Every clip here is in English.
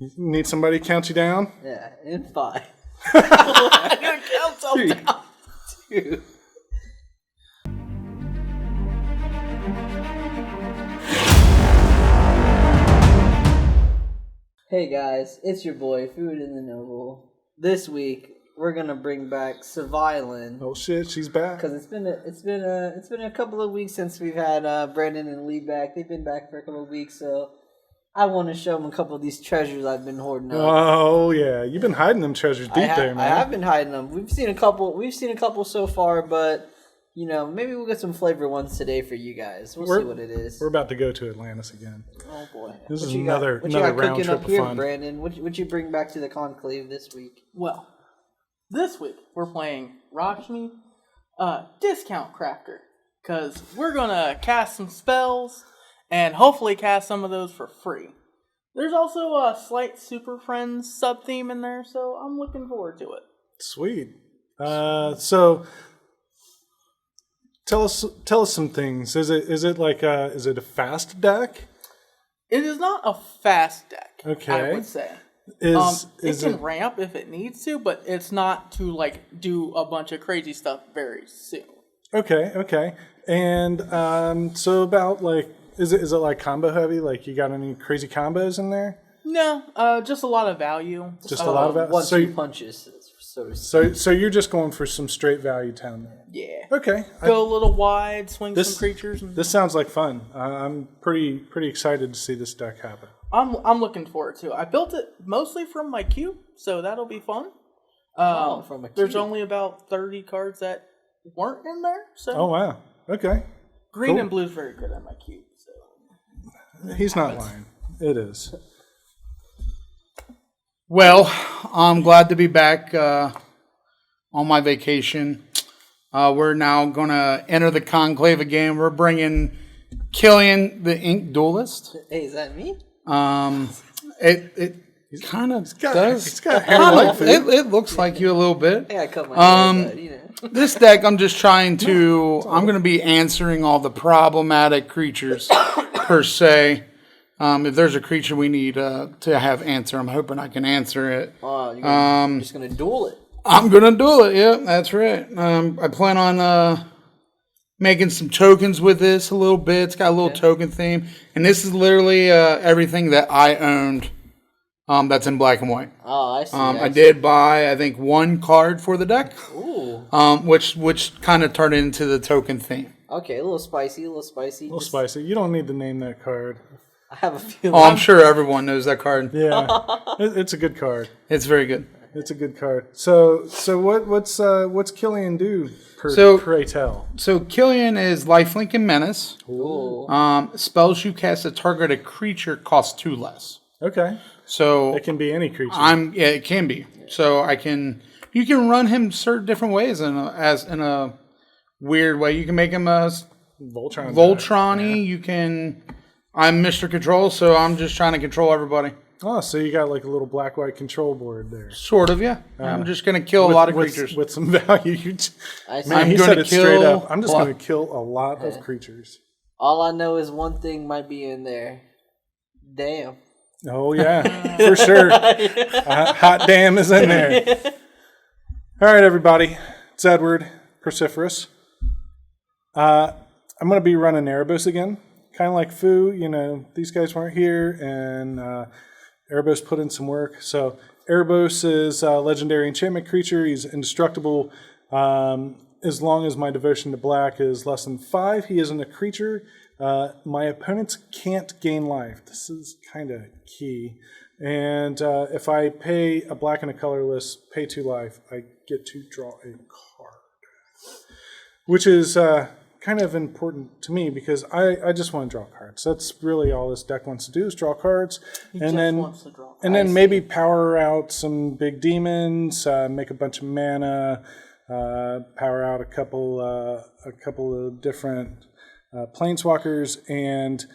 You need somebody to count you down? Yeah, in 5. I'm going to count something down. 2. Hey guys, it's your boy, Food in the Noble. This week, we're going to bring back Svyelun. Oh shit, she's back. Because it's been a couple of weeks since we've had Brandon and Lee back. They've been back for a couple of weeks, so I want to show them a couple of these treasures I've been hoarding up. Oh yeah, you've been hiding them treasures deep there, man. I have been hiding them. We've seen a couple so far, but you know, maybe we'll get some flavor ones today for you guys. We'll see what it is. We're about to go to Atlantis again. Oh boy, this is another round trip of fun. Brandon, what you bring back to the Conclave this week? Well, this week we're playing Rashmi, Discount Crafter, because we're gonna cast some spells and hopefully cast some of those for free. There's also a slight Super Friends sub theme in there, so I'm looking forward to it. Sweet. So tell us some things. Is it a fast deck? It is not a fast deck. Okay. I would say. It can ramp if it needs to, but it's not to like do a bunch of crazy stuff very soon. Okay. And so about like, is it like combo heavy? Like you got any crazy combos in there? No, just a lot of value. Just a lot of value. 1-2 punches. So you're just going for some straight value town there. Yeah. Okay. Go a little wide, swing some creatures. This sounds like fun. I'm pretty excited to see this deck happen. I'm looking forward to it. I built it mostly from my cube, so that'll be fun. From a cube. There's only about 30 cards that weren't in there. So. Oh wow. Okay. Green and blue is very good at my cube. So. He's not lying. It is. Well, I'm glad to be back on my vacation. We're now going to enter the Conclave again. We're bringing Killian, the Ink Duelist. Hey, is that me? It kind of does. It's got hair like it looks like you a little bit. Yeah, I cut my hair, but, you know. This deck, I'm just trying to. I'm going to be answering all the problematic creatures per se. If there's a creature we need to have answer, I'm hoping I can answer it. You're just going to duel it. I'm going to duel it, yeah, that's right. I plan on making some tokens with this a little bit. It's got a little token theme. And this is literally everything that I owned that's in black and white. Oh, I see. I did buy, I think, one card for the deck. Ooh. Which kind of turned into the token theme. Okay, a little spicy. Spicy. You don't need to name that card. I have a feeling. Oh, I'm sure everyone knows that card. Yeah, it's a good card. It's very good. It's a good card. So what's Killian do? Pray tell. So Killian is Lifelink and Menace. Ooh. Spells you cast a targeted creature cost 2 less. Okay. So it can be any creature. It can be. So you can run him certain different ways in a weird way. You can make him a Voltron-y. Yeah. You can. I'm Mr. Control, so I'm just trying to control everybody. Oh, so you got like a little black-white control board there. Sort of, yeah. I'm just going to kill a lot of creatures. With some value. Man, he said it straight up. I'm just going to kill a lot of creatures. All I know is one thing might be in there. Damn. Oh, yeah. For sure. Hot damn is in there. All right, everybody. It's Edward, Persephorus. I'm going to be running Erebos again. Kind of like Foo, you know, these guys weren't here, and Erebos put in some work. So Erebos is a legendary enchantment creature. He's indestructible as long as my devotion to black is less than 5. He isn't a creature. My opponents can't gain life. This is kind of key. And if I pay a black and a colorless, pay 2 life, I get to draw a card, which is kind of important to me because I just want to draw cards. That's really all this deck wants to do is draw cards, and then maybe power out some big demons, make a bunch of mana, power out a couple of different planeswalkers, and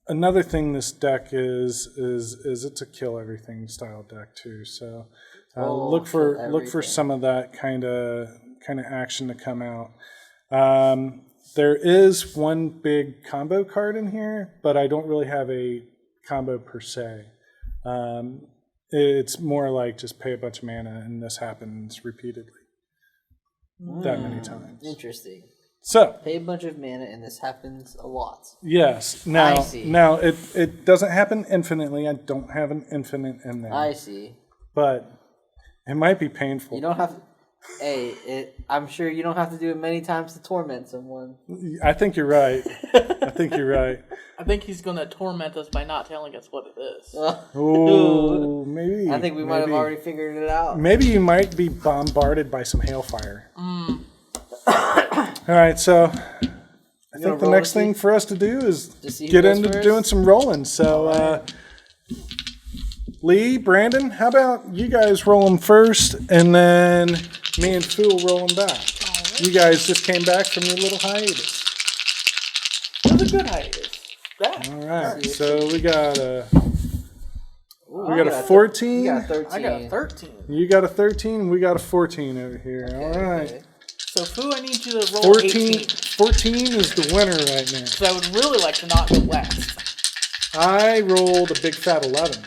another thing this deck is it's a kill everything style deck too. So look for some of that kind of action to come out. There is one big combo card in here, but I don't really have a combo per se. It's more like just pay a bunch of mana, and this happens repeatedly. That many times. Interesting. So Pay a bunch of mana, and this happens a lot. yes, I see. now it doesn't happen infinitely. I don't have an infinite in there. I see. But it might be painful. You don't have. I'm sure you don't have to do it many times to torment someone. I think you're right. I think you're right. I think he's going to torment us by not telling us what it is. Oh, maybe. I think we might have already figured it out. Maybe you might be bombarded by some hailfire. All right, so I think the next thing for us to do is get into doing some rolling. So, Lee, Brandon, how about you guys roll them first, and then me and Fu will roll them back. Right. You guys just came back from your little hiatus. It was a good hiatus. All right, so we got a 14. You got a 13. I got a 13. You got a 13. We got a 14 over here. Okay, all right. Okay. So, Fu, I need you to roll 18. 14 is the winner right now. Because I would really like to not go last. I rolled a big fat 11.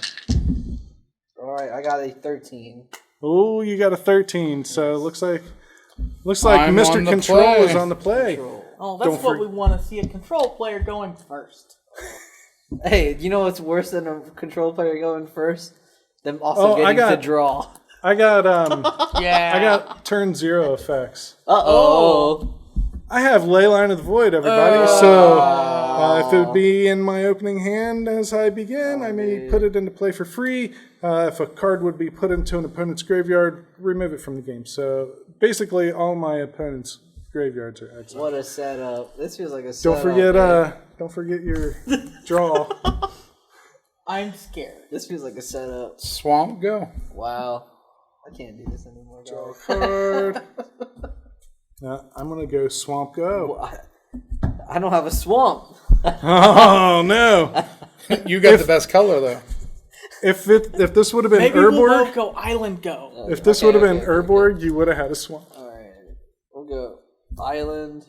All right, I got a 13. Oh, you got a 13. So it looks like Mr. Control is on the play. Oh, that's what we want to see, a control player going first. Hey, you know what's worse than a control player going first? Them also getting to draw. I got Yeah. I got turn 0 effects. Uh-oh. I have Leyline of the Void, everybody. So if it would be in my opening hand as I begin, I may put it into play for free. If a card would be put into an opponent's graveyard, remove it from the game. So basically, all my opponent's graveyards are exiled. What a setup! This feels like a setup. Don't forget your draw. I'm scared. This feels like a setup. Swamp, go. Wow. I can't do this anymore, Draw guys. card. I'm gonna go Swamp Go. Well, I don't have a swamp. Oh no! You got the best color though. If this would have been Maybe we'll Urborg, both go Island Go. if this would have been Urborg, you would have had a swamp. All right, we'll go Island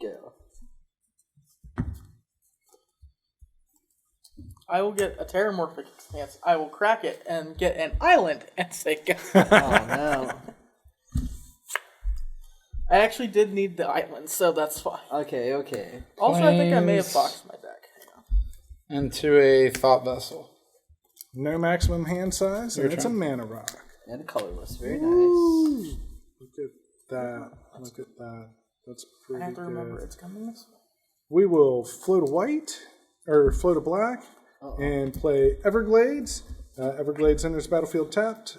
Go. I will get a Terramorphic Expanse. I will crack it and get an island and say go. Oh no. I actually did need the island, so that's fine. Okay. Also, I think I may have boxed my deck. Hang on. Into a Thought Vessel. No maximum hand size, and it's a mana rock. And a colorless. Very Ooh. nice. Look at that. Look at that. That's pretty I have to remember good. it's coming this way. We will float a white, or float a black, and play Everglades. Everglades enters the battlefield tapped.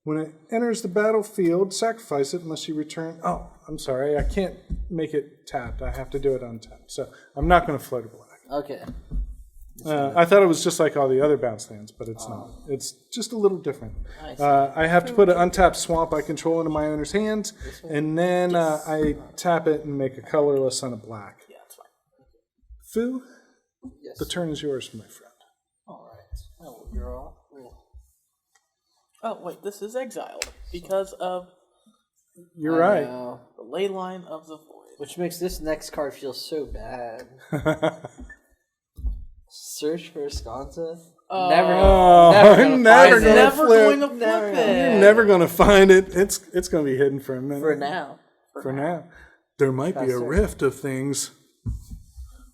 When it enters the battlefield, sacrifice it unless you return... Oh, I'm sorry. I can't make it tapped. I have to do it untapped. So I'm not going to float a black. Okay. I thought it was just like all the other bounce lands, but it's not. It's just a little different. I have to put an untapped swamp I control into my owner's hands, and then I tap it and make a colorless on a black. Yeah, that's fine. Fu, Yes. the turn is yours, my friend. All right. Oh, you're all. Oh, wait, this is exiled because of You're right. the ley line of the void. Which makes this next card feel so bad. Search for Escanza? Never Going to flip it. You're never going to find it. It's going to be hidden for a minute. For now. For now. There might be a rift of things.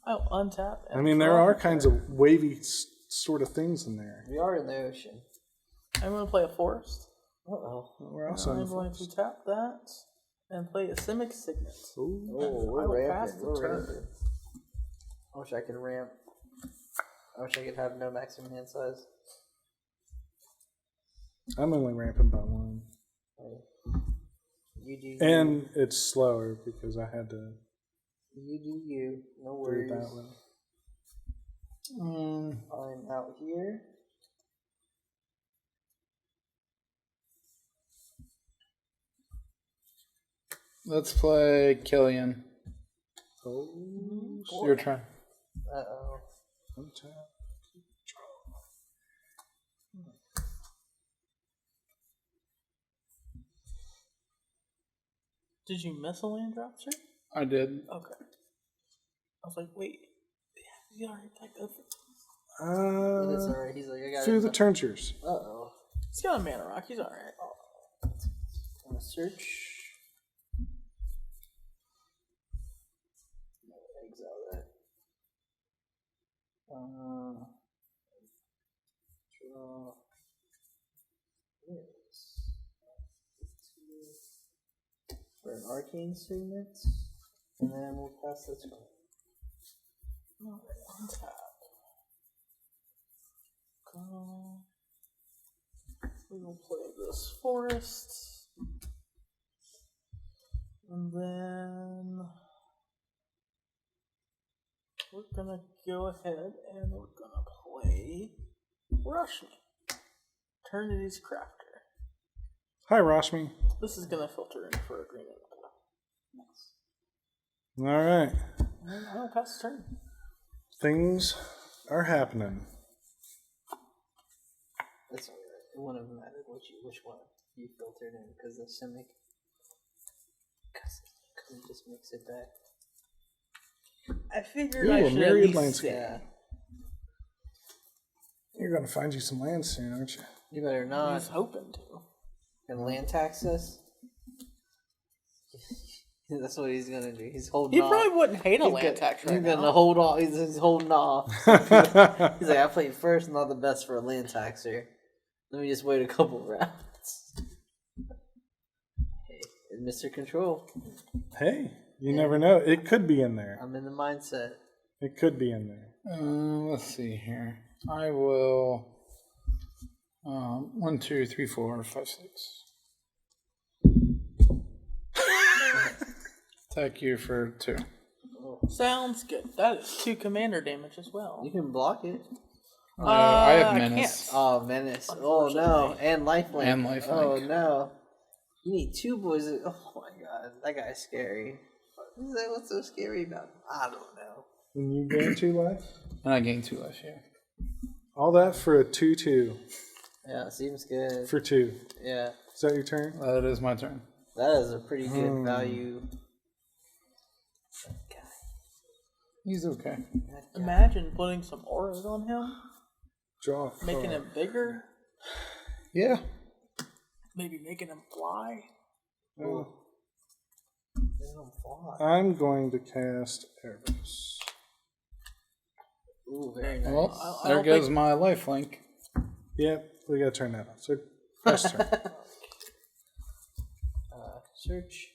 Oh, untap. I mean, there are kinds of wavy sort of things in there. We are in the ocean. I'm going to play a forest. Uh-oh. We're also I'm going to tap that and play a Simic Signet. Oh, I we're will pass ramping. the We're turn. ramping. I wish I could ramp. I wish I could have no maximum hand size. I'm only ramping by one. You do you. And it's slower because I had to You do you. No do worries. it that way. I'm out here. Let's play Killian. Oh, Your turn. Uh-oh. untap. Did you miss a land drop, sir? I did. Okay. I was like, wait. We already played over. That's alright. He's like, I got Through the turn's yours. Uh-oh. He's got a mana rock. He's alright. I'm gonna search. Exile that. Draw. Yes. For an arcane signet. And then we'll pass this one. On tap. Go. We will play this forest. And then we're gonna go ahead and we're gonna play Rashmi. Eternity's Crafter. Hi, Rashmi. This is gonna filter in for agreement. Nice. All right. And I'll pass the turn. Things are happening. That's alright. It wouldn't have mattered which one you filtered in because the Simic. Because it just makes it back. I figured Ooh, I a should myriad at least landscape. Yeah. You're going to find you some land soon, aren't you? You better I not. was hoping to. And land tax us? That's what he's gonna do. He's holding He off. probably wouldn't hate a He's land tax right He's gonna now. hold off. He's holding off. He's like, I played first, not the best for a land taxer. Let me just wait a couple rounds. Hey, Mr. Control. Hey, you never know. It could be in there. I'm in the mindset. It could be in there. Let's see here. I will. 1, 2, 3, 4, 5, 6. Attack you for 2. Sounds good. That is 2 commander damage as well. You can block it. I have I menace. can't. Oh, menace. Oh no. And lifelink. And lifelink. Oh no. You need 2 boys. Oh my god. That guy's scary. What's so scary about him? I don't know. When you gain 2 life? And I gain 2 life, yeah. All that for a 2/2. Yeah, seems good. For 2. Yeah. Is that your turn? That is my turn. That is a pretty good value. He's okay. Imagine putting some auras on him, Draw a card. making him bigger, Yeah. maybe making him fly. Oh, They don't fly. I'm going to cast Erebos. Ooh, very nice. Well, I there don't goes think- my life link. Yep, we gotta turn that on. So, first turn. Search.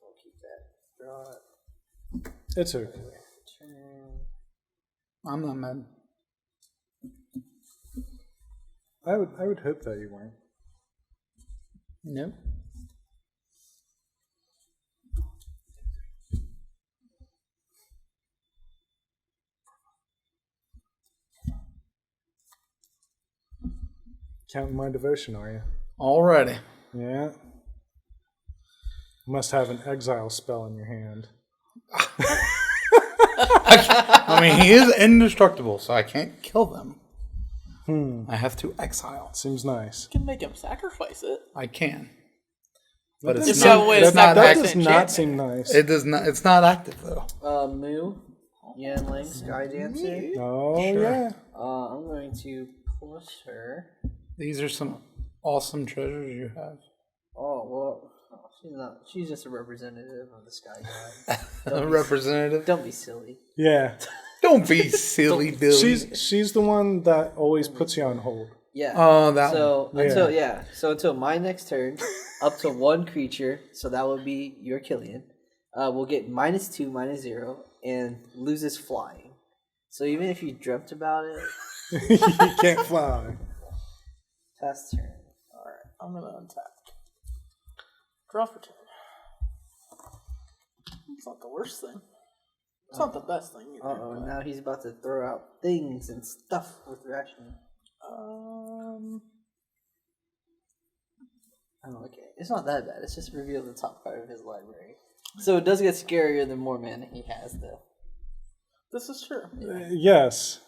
We'll keep that. Draw it. It's okay. Turn. I'm not mad. I would hope that you weren't. Nope. Counting my devotion, are you? Already. Yeah. Must have an exile spell in your hand. I mean, he is indestructible, so I can't kill them. I have to exile. Seems nice. You can make him sacrifice it. I can. But That it's doesn't- not. wait, It's it's not not That active does not enchantment. seem nice. It does not. It's not active though. Moo. Yanling, Sky Dancer. Oh, Sure. yeah. I'm going to push her. These are some awesome treasures you have. Oh, well. Oh, she's not. She's just a representative of the Sky God. A representative. Don't be silly. Yeah. Don't be silly, Billy. She's the one that always puts you on hold. Yeah. Oh, that So one. until my next turn, up to 1 creature, so that would be your Killian, will get -2, -0, and loses flying. So even if you dreamt about it, You can't fly. pass turn. Alright, I'm gonna untap. Draw for turn. It's not the worst thing. It's not the best thing either. Uh-oh, now he's about to throw out things and stuff with Rashmi. Oh, okay. It's not that bad. It's just reveal the top part of his library. So it does get scarier the more mana he has, though. This is true. Yes.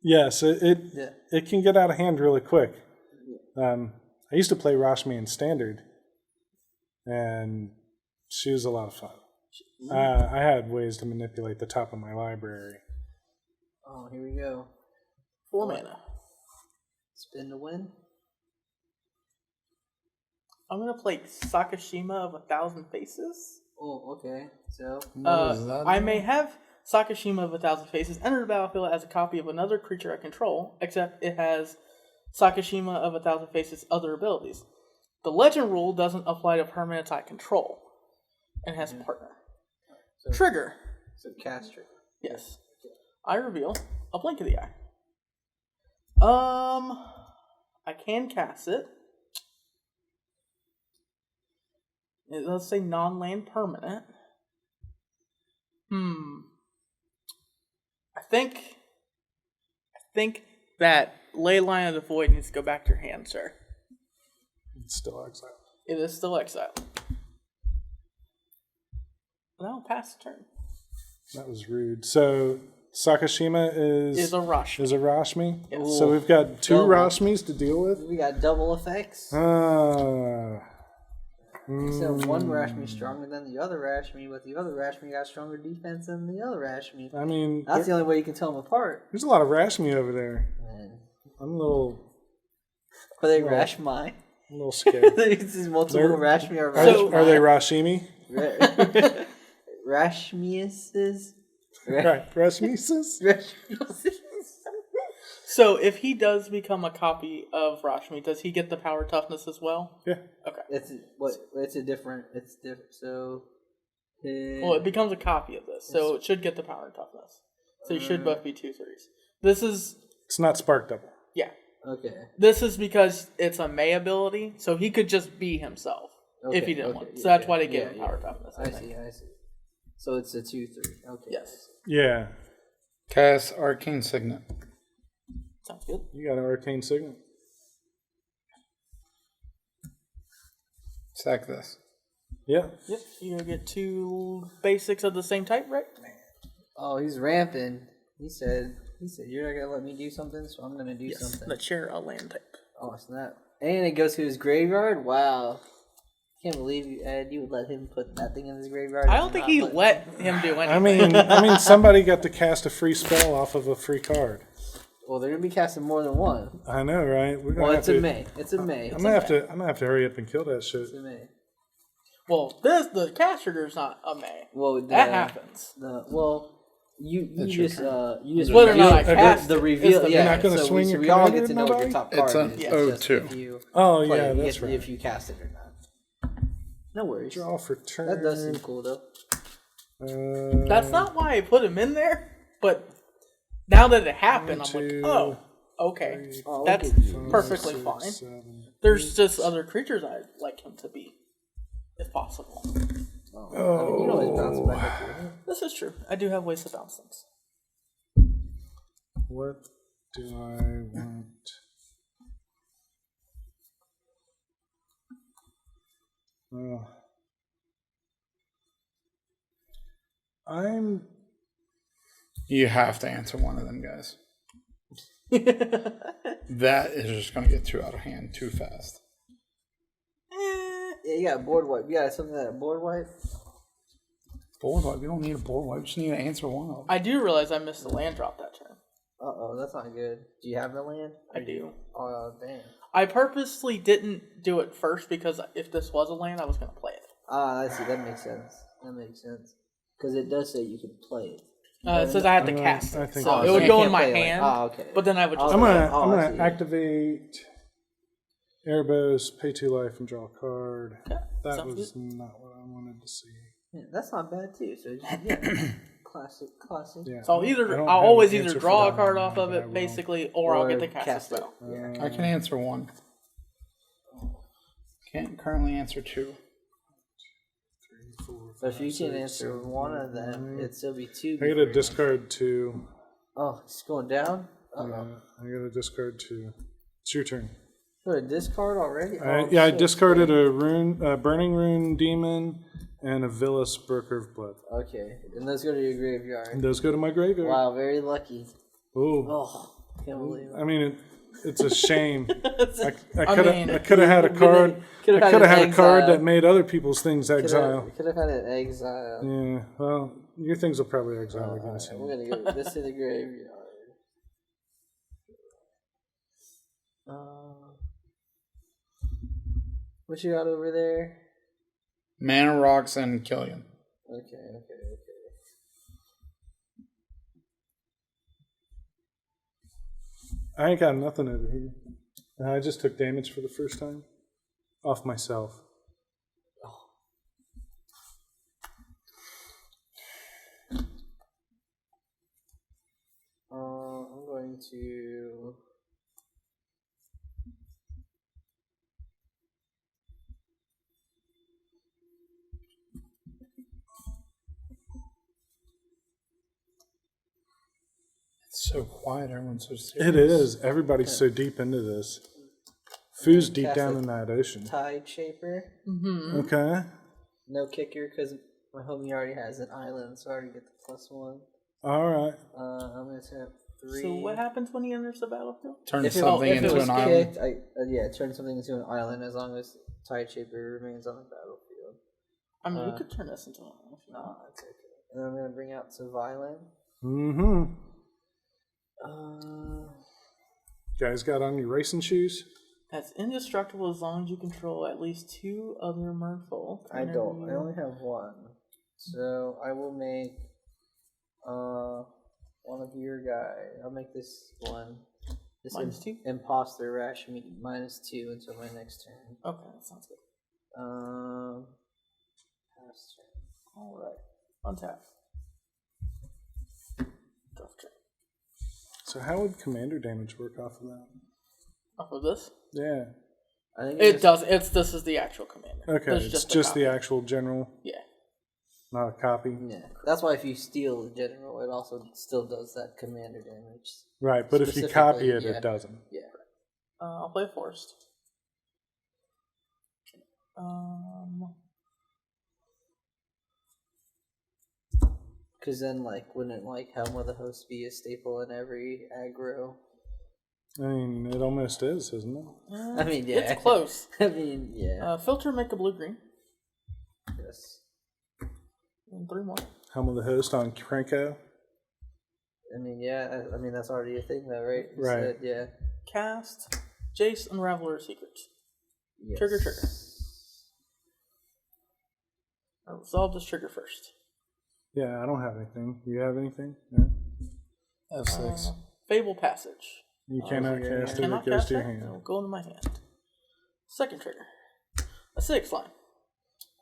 Yes, Yeah. it can get out of hand really quick. I used to play Rashmi in Standard, and she was a lot of fun. I had ways to manipulate the top of my library. Oh, here we go. 4 mana. Spin to win. I'm gonna play Sakashima of 1,000 Faces. Oh, okay. So What is that? I may have Sakashima of 1,000 Faces enter the battlefield as a copy of another creature I control, except it has Sakashima of 1,000 Faces' other abilities. The legend rule doesn't apply to permanents I control, and has partner. So- Trigger. So cast trigger. Yes. I reveal a Blink of the Eye. I can cast it. Let's say non-land permanent. I think that Leyline of the Void needs to go back to your hand, sir. It's still exiled. It is still exiled. And I'll pass the turn. That was rude. So Sakashima Is a rush. is a Rashmi. Yes. So we've got 2 Double. Rashmis to deal with. We got double effects. Except one Rashmi stronger than the other Rashmi, but the other Rashmi got stronger defense than the other Rashmi. I mean, That's the only way you can tell them apart. there's a lot of Rashmi over there. Man. I'm a little Are they Rashmi? scared. This is multiple Rashmi or Are they Rashimi? Rashmiuses? Right, Rashmises? Rashmiuses? So if he does become a copy of Rashmi, does he get the power toughness as well? Yeah. Okay. It's different. So Well, it becomes a copy of this, so it should get the power and toughness. So you should both be 2/3s. This is It's not Spark Double. okay. This is because it's a May ability, so he could just be himself if he didn't want. So that's why they gave him power toughness. I see. So it's a 2/3. Okay. Yes. Yeah. Cast Arcane Signet. Sounds good. You got an Arcane Signet. Sack this. Yeah. Yep. You're gonna get 2 basics of the same type, right? Oh, he's ramping. He said you're not gonna let me do something, so I'm gonna do something. Let's share a land type. Oh snap! And it goes to his graveyard. Wow. Can't believe you, Ed. You would let him put that thing in his graveyard. I don't think he let him do anything. I mean, somebody got to cast a free spell off of a free card. Well, they're gonna be casting more than one. I know, right? We're gonna Well, have it's to, a May. It's a May. I'm gonna have to hurry up and kill that shit. It's a May. Well, the cast trigger's not a May. Well, That happens. You just Whether or not I reveal- cast the it reveal. is the Yeah, You're not gonna so swing we, your so we all commander get to know what at your top nobody? card It's is. an It's just 0-2. if you Oh play yeah, it, that's right. if you cast it or not. No worries. Draw for turn. That does seem cool though. That's not why I put him in there, but now that it happened, I'm like, 2, oh, okay. Oh, That's look at you. perfectly 6, fine. 7. There's just other creatures I'd like him to be, if possible. I mean, you can always bounce back up to it. This is true. I do have ways to bounce things. What do I want? You have to answer one of them, guys. That is just going to get too out of hand too fast. Yeah, you got a board wipe. You got something that a board wipe? Board wipe. We don't need a board wipe. We just need to answer one of them. I do realize I missed the land drop that turn. Uh-oh, that's not good. Do you have the land? I do. Oh, damn. I purposely didn't do it first because if this was a land, I was going to play it. Ah, I see. That makes sense. Because it does say you can play it. It says I had to cast I it, think so so. it would You go can't in my play it like- hand. okay. But then I would just. I'm I gonna see. activate Erebos, pay 2 life, and draw a card. Okay, That sounds was not what I wanted to see. Yeah, that's not bad too. So yeah. classic. Yeah. So I don't I'll have always an either answer draw for a that card one, off of but I it, will. basically, or I'll get to Cast cast a it. spell. Yeah. I can answer one. Can't currently answer two. 3, 4, But if you 5, can 6, answer 7, one of them, it'd still be 2. I gotta discard 2. Oh, it's going down? I gotta discard 2. It's your turn. Put a discard already? I shit. discarded a Burning Rune Demon and a Villas Broker of Blood. Okay, and those go to your graveyard. And those go to my graveyard. Wow, very lucky. Ooh. Oh, can't believe it. I mean, it's a shame. I mean, could have had a card. could've I had could have an had a card exile. that made other people's things exile. Could have had an exile. Yeah. Well, your things will probably exile against Alright, him. we're gonna go this to the graveyard. What you got over there? Mana Rocks and Killian. Okay. I ain't got nothing over here. I just took damage for the first time. Off myself. I'm going to... It's so quiet. Everyone's so serious. It is. Everybody's so deep into this. Foo's deep Cast down a in that ocean. Tide Shaper. Mm-hmm. Okay. No kicker because my homie already has an island, so I already get the +1. All right. I'm going to tap 3. So what happens when he enters the battlefield? Turn If it- something if it into was an island. kicked, turn something into an island as long as Tide Shaper remains on the battlefield. I mean, you could turn this into one if you want. No, that's okay. And then I'm going to bring out Svyelun. Mm-hmm. Guys got on your racing shoes? That's indestructible as long as you control at least 2 other merfolk. I don't. I only have 1. So I will make one of your guys. I'll make this one. This -2? Imposter Rashmi -2 until my next turn. Okay, that sounds good. Pass turn. Alright. Untap. Draw for turn. So how would commander damage work off of that? Off of this? Yeah. I think It does. This is the actual commander. Okay, There's it's a just copy. the actual general, Yeah. not a copy. Yeah, that's why if you steal the general, it also still does that commander damage. Right, but if you copy it, Specifically, it doesn't. Yeah. I'll play Forest. Because then, wouldn't Helm of the Host be a staple in every aggro? I mean, it almost is, isn't it? I mean, yeah. It's close. I mean, yeah. Filter, make a blue-green. Yes. And 3 more. Helm of the Host on Krenko. I mean, yeah. I mean, that's already a thing, though, right? You Right. said, yeah. Cast. Jace, Unraveler Secrets. Yes. Trigger. I'll resolve this trigger first. Yeah, I don't have anything. You have anything? No? F6. Fable Passage. You cannot yeah, cast it. Cannot It goes cast to your that. hand. It'll go into my hand. Second trigger. A 6 line.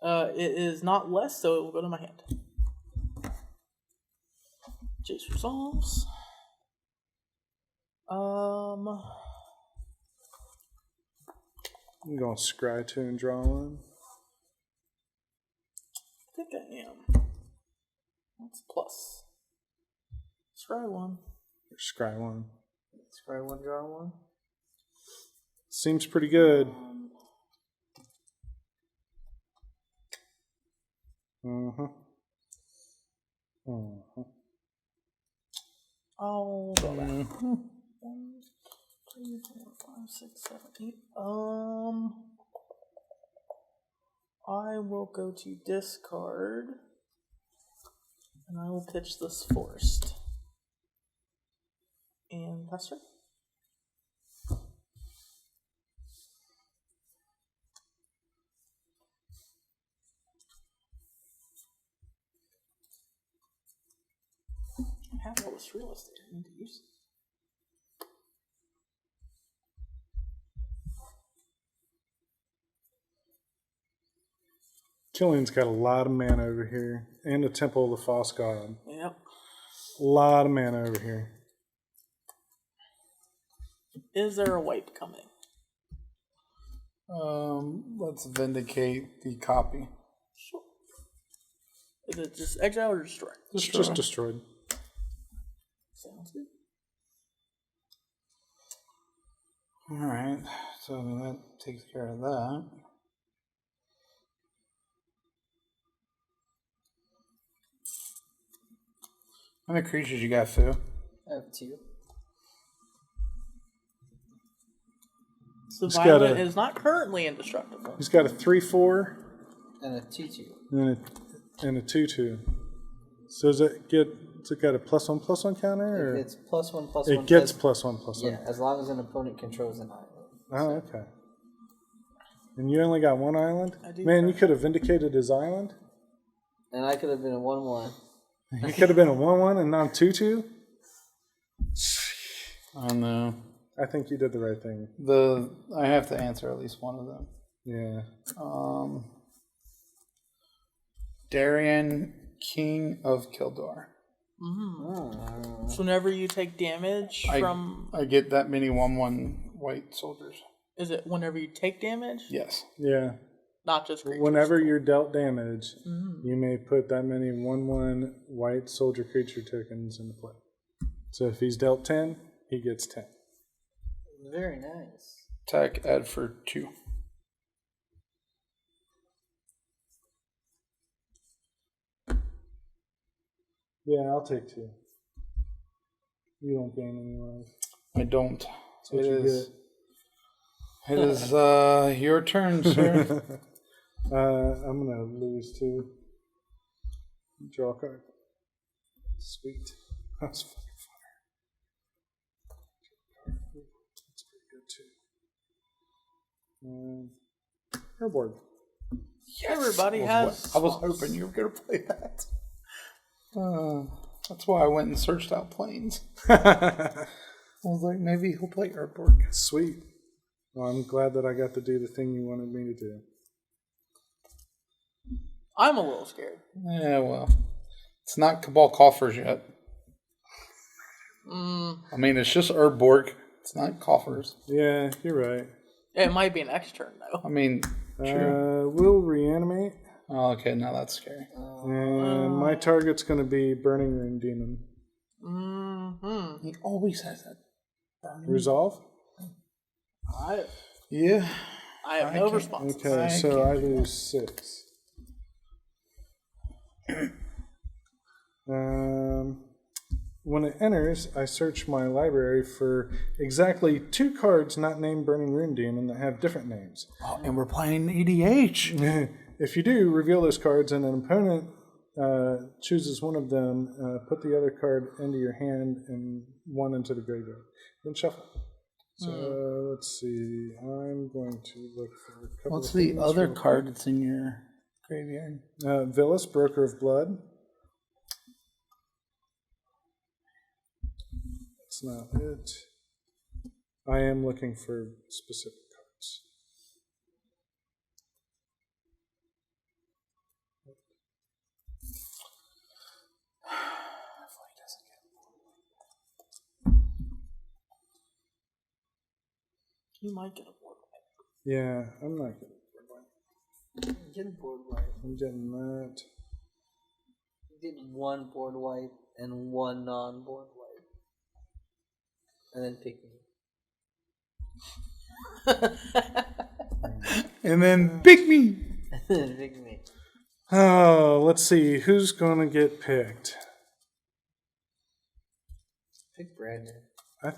It is not less, so it will go to my hand. Jace resolves. I'm going to scry 2 and draw 1. I think I am. That's plus. Scry 1. Or scry 1. Scry 1, draw 1. Seems pretty good. Mm-hmm. Mm-hmm. I'll go back. 1, 2, 3, 4, 5, 6, 7, 8. I will go to discard. And I will pitch this Forest. And pass turn. I have all this real estate I need to use. Killian's got a lot of mana over here. And a Temple of the False God. Yep. A lot of mana over here. Is there a wipe coming? Let's vindicate the copy. Sure. Is it just exile or destroy? It's just destroyed. Sounds good. Alright, so that takes care of that. How many creatures you got, Phil? I have 2. So He's got Violet a- is not currently indestructible. He's got a 3/4 And a 2/2. and a 2/2. So does it got a +1/+1 counter? Or It's +1/+1. it gets +1/+1. Yeah, as long as an opponent controls an island. Oh, okay. And you only got one island? I do. Man, you could have vindicated his island. And I could have been a 1/1. You could have been a 1/1 and not 2/2. I don't know. I think you did the right thing. I have to answer at least one of them. Yeah. Darien, King of Kildar. So whenever you take damage from... I get that many 1/1 white soldiers. Is it whenever you take damage? Yes. Yeah. Not just creatures. Whenever you're dealt damage, you may put that many 1/1 white soldier creature tokens into play. So if he's dealt 10, he gets 10. Very nice. Attack, add for 2. Yeah, I'll take 2. You don't gain any life. I don't. That's what It you is. get. It is your turn, sir. I'm going to lose 2. Draw a card. Sweet. That's fucking fire. That's pretty good too. Airboard. Everybody has... I was hoping you were going to play that. That's why I went and searched out planes. I was like, maybe he'll play Airborg. Sweet. Well, I'm glad that I got to do the thing you wanted me to do. I'm a little scared. Yeah, well. It's not Cabal Coffers yet. I mean, it's just Urborg. It's not Coffers. Yeah, you're right. It might be an X turn, though. I mean, true. We'll reanimate. Oh, okay, now that's scary. And my target's going to be Burning Rune Demon. He always has that. Resolve? Yeah. I have no response. Okay, so I lose 6. When it enters, I search my library for exactly 2 cards not named Burning Rune Demon that have different names. Oh, and we're playing EDH. If you do, reveal those cards and an opponent chooses one of them, put the other card into your hand and one into the graveyard. Then shuffle. So let's see. I'm going to look for a couple What's of the things other real card quick. that's in your graveyard? Villas, Broker of Blood. That's not it. I am looking for specific cards. You might get a board wipe. Yeah, I'm not getting board wipe. I'm getting board wipe. I'm getting that. I did 1 board wipe and 1 non-board wipe. And then pick me. And then pick me. Pick me. Oh, let's see. Who's going to get picked? Pick Brandon.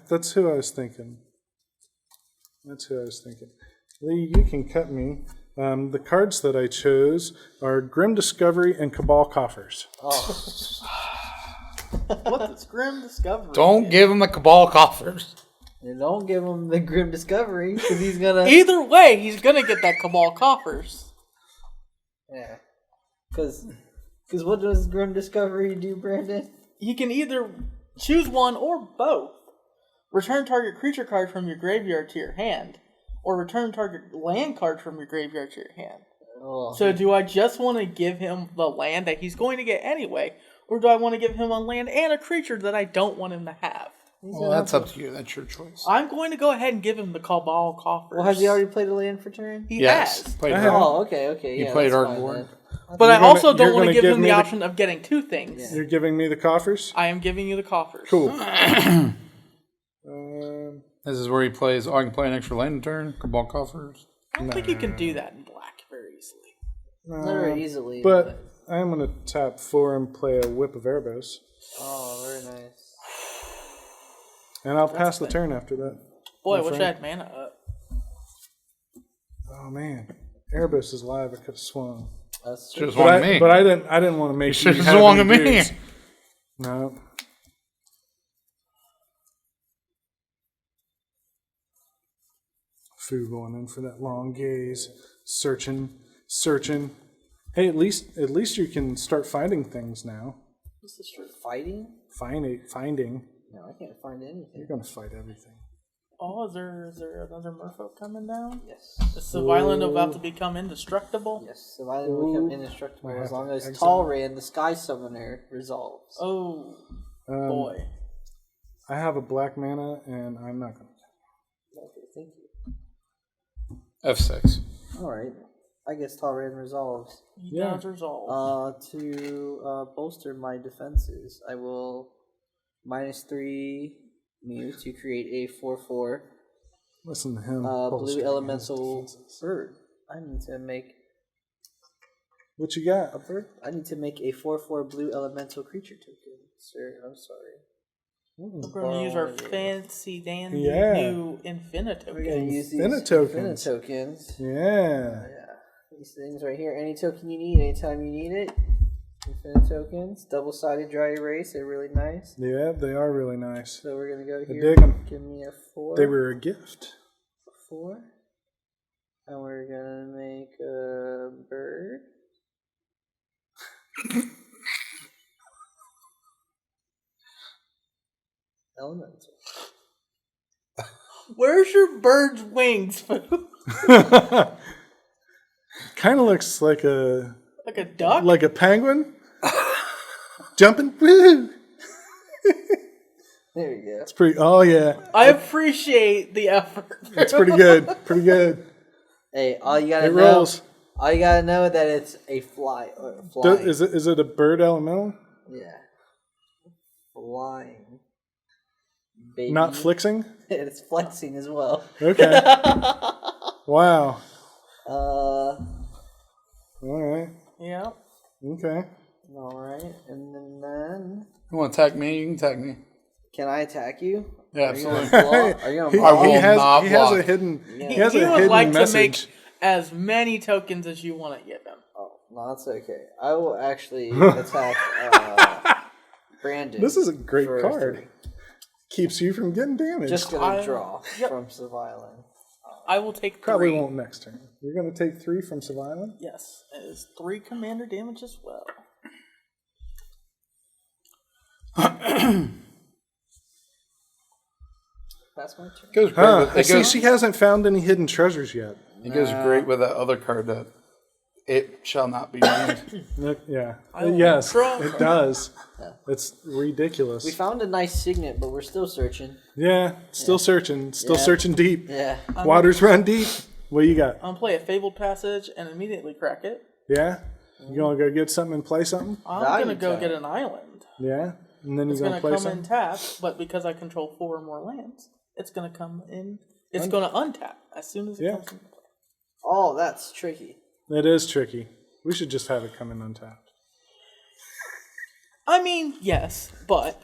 That's who I was thinking. Lee, you can cut me. The cards that I chose are Grim Discovery and Cabal Coffers. Oh. What does Grim Discovery? Don't give him the Cabal Coffers. And don't give him the Grim Discovery, because he's gonna... Either way, he's gonna get that Cabal Coffers. Yeah. Because what does Grim Discovery do, Brandon? He can either choose one or both. Return target creature card from your graveyard to your hand, or return target land card from your graveyard to your hand. Oh. So do I just want to give him the land that he's going to get anyway, or do I want to give him a land and a creature that I don't want him to have? Well, that's up to you. That's your choice. I'm going to go ahead and give him the Cabal Coffers. Well, has he already played a land for turn? He Yes. has. Played Oh, okay. He Yeah, played that's Art fine Board. then. But I also you're don't want gonna to give him me the option of getting 2 things. Yeah. You're giving me the coffers? I am giving you the Coffers. Cool. This is where he plays. Oh, I can play an extra land turn. Cabal Coffers. I don't think you can do that in black very easily. Not very easily. But I'm going to tap 4 and play a Whip of Erebos. Oh, very nice. And I'll pass the turn after that. Boy, I My wish I friend. had mana up. Oh, man. Erebos is live. I could have swung. That's Should have But wanted me. I didn't want to make should you have have swung any at me. dudes. No. Fu going in for that long gaze, searching. Hey, at least you can start finding things now. This is for fighting? Finding. No, I can't find anything. You're gonna fight everything. Oh, is there another merfolk coming down? Yes. Is Svyelun about to become indestructible? Yes, the violin will become indestructible I have as long to as exile. Talran, the Sky Summoner, resolves. Oh, boy. I have a black mana, and I'm not gonna. Okay, thank you. F6. Alright. I guess Talran resolves. He does resolve. To bolster my defenses, I will -3 Mew to create a 4/4 Listen to him. blue bolstering his elemental defenses. bird. I need to make What you got? a bird. I need to make a 4/4 blue elemental creature token. Sir, I'm sorry. We're going to use our fancy dandy Yeah. new Infinite We're gonna tokens. use these Infinite Infinite tokens. tokens. Yeah. Yeah. These things right here. Any token you need, anytime you need it. Infinite tokens. Double-sided dry erase. They're really nice. Yeah, they are really nice. So we're gonna go here. dig 'em. Give me a 4. They were a gift. 4. And we're gonna make a bird. Elemental. Where's your bird's wings, Fu? Kind of looks like a Like a duck? penguin jumping. Woo! There we go. It's pretty. Oh yeah, I appreciate the effort. it's pretty good. Pretty good. Hey, all you gotta It know. rolls. All you gotta know that it's a fly or flying. Is it a bird elemental? Yeah. Flying. Baby. Not flexing. It's flexing as well. Okay. Wow. Uh. All right. Yeah. Okay. All right, and then You want to attack me? You can attack me. can I attack you? Yeah, Are you gonna absolutely. block? Are you gonna He, block? he will has not he has a block. hidden Yeah. he has He a would hidden like to message. make as many tokens as you want to give him. Oh, no, that's okay. I will actually attack Brandon. This is a great for card. 3. Keeps you from getting damaged. Just gonna I- draw yep. from Svyelun. I will take 3. Probably won't next turn. You're going to take 3 from Svyelun? Yes. It is 3 commander damage as well. That's my turn. It goes great. Huh. With, I it see goes, she hasn't found any hidden treasures yet. it goes great with that other card that it shall not be named. Yeah. will Yes, draw. it does. It's ridiculous. We found a nice signet, but we're still searching. Yeah, still searching. Still Yeah. searching deep. Yeah. Waters run deep. What do you got? I'm going to play a Fabled Passage and immediately crack it. Yeah? You going to go get something and play something? I'm Value going to go tag. get an island. Yeah? And then you're It's going going to to play come something? in tapped, but because I control 4 or more lands, it's going to come in. It's going to untap as soon as it Yeah. comes into play. Oh, that's tricky. It is tricky. We should just have it come in untapped. I mean, yes, but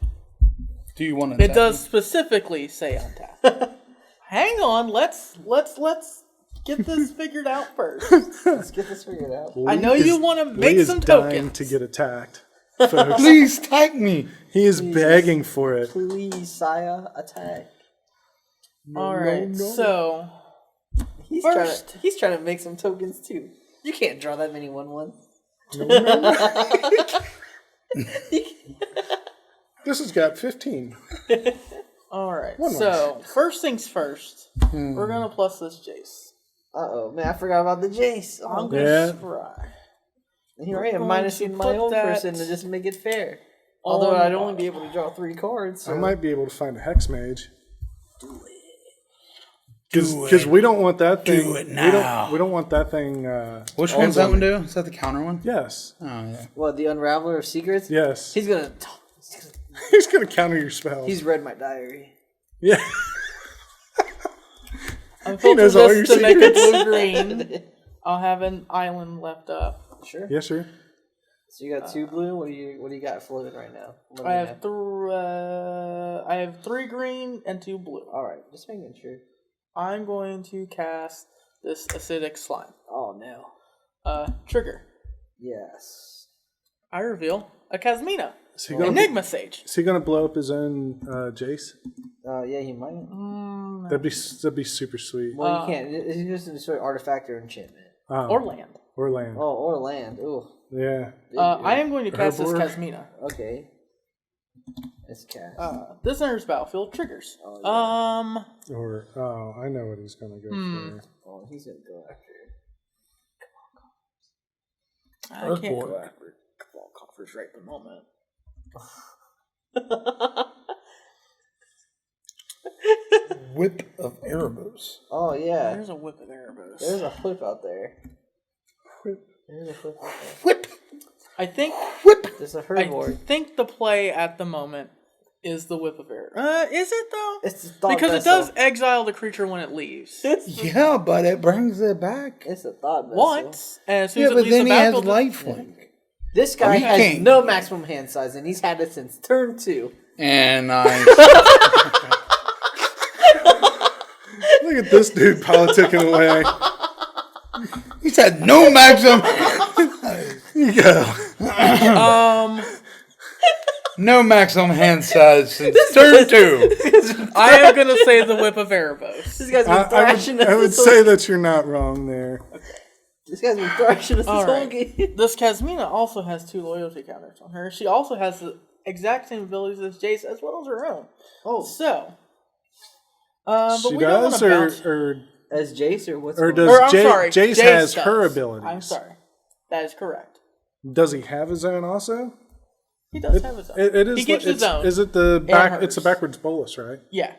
Do you want to? it does specifically say untap. Hang on, let's get this figured out first. Let's get this figured out. I know you want to make Lee some is dying tokens. to get attacked, folks. Please tag me. He is begging for it. Please, Saya, attack. All right, so He's First. he's trying to make some tokens too. You can't draw that many 1/1. This has got 15. all right, One so first things first, we're gonna plus this Jace. Uh-oh, man, I forgot about the Jace. I'm Oh, gonna Yeah. scry. here I am going minusing to my put own that person to just make it fair. Although on I'd the only be bottom. able to draw 3 cards. So. I might be able to find a hex mage. Because we don't want that thing. Do it now. We don't want that thing. Which one's that one do? Is that the counter one? Yes. Oh yeah. What, the Unraveler of Secrets? Yes. He's gonna. He's going to counter your spells. He's read my diary. Yeah. I'm He knows filtering all this your to make it secrets. blue green. I'll have an island left up. Sure. Yes, sir. So you got 2 blue. What do you got floating right now? Let I me have know. I have 3 green and 2 blue. All right, just making sure. I'm going to cast this acidic slime. Oh no. Trigger. Yes. I reveal a Casmina. Enigma Sage. Is he gonna blow up his own Jace? Yeah, he might. That'd be super sweet. Well, you can't. It's just a sort of artifact or enchantment. Or land. Or land. Oh, or land. Ooh. Yeah. I am going to cast this Herbivore. Casmina. Okay. It's cast. This enters battlefield triggers. Oh, Or I know what he's gonna go for. Oh, he's gonna go after. I can't go after Cabal Coffers right at the moment. Whip of Erebos. Oh yeah. There's a whip of Erebos. There's a whip out there. There's a whip out there. Whip. I think. There's a I herbivore. think the play at the moment is the whip of Erebos. Is it though? It's the thought Because it vessel. does exile the creature when it leaves. Yeah, but it brings it back. It's a thought vessel. Once, and as soon Yeah, as it but leaves then the he has battlefield, lifelink. This guy he has can't. no maximum hand size, and he's had it since turn 2. And I. Look at this dude politicking away. He said no maximum. You go. No maximum hand size since turn 2. I am going to say the whip of Erebos. This guy's been thrashing us. I would this whole- say that you're not wrong there. This guy's been thrashing us this All whole right. game. This Casmina also has 2 loyalty counters on her. She also has the exact same abilities as Jace, as well as her own. Oh, So, but She we don't want does, to bounce. or as Jace or what's Or going does on? I'm sorry, Jace Jace has does. her abilities? I'm sorry. That is correct. does he have his own also? He does have his own. It is. He gets his own. Is it the back? hers. It's a backwards bolus, right? Yeah.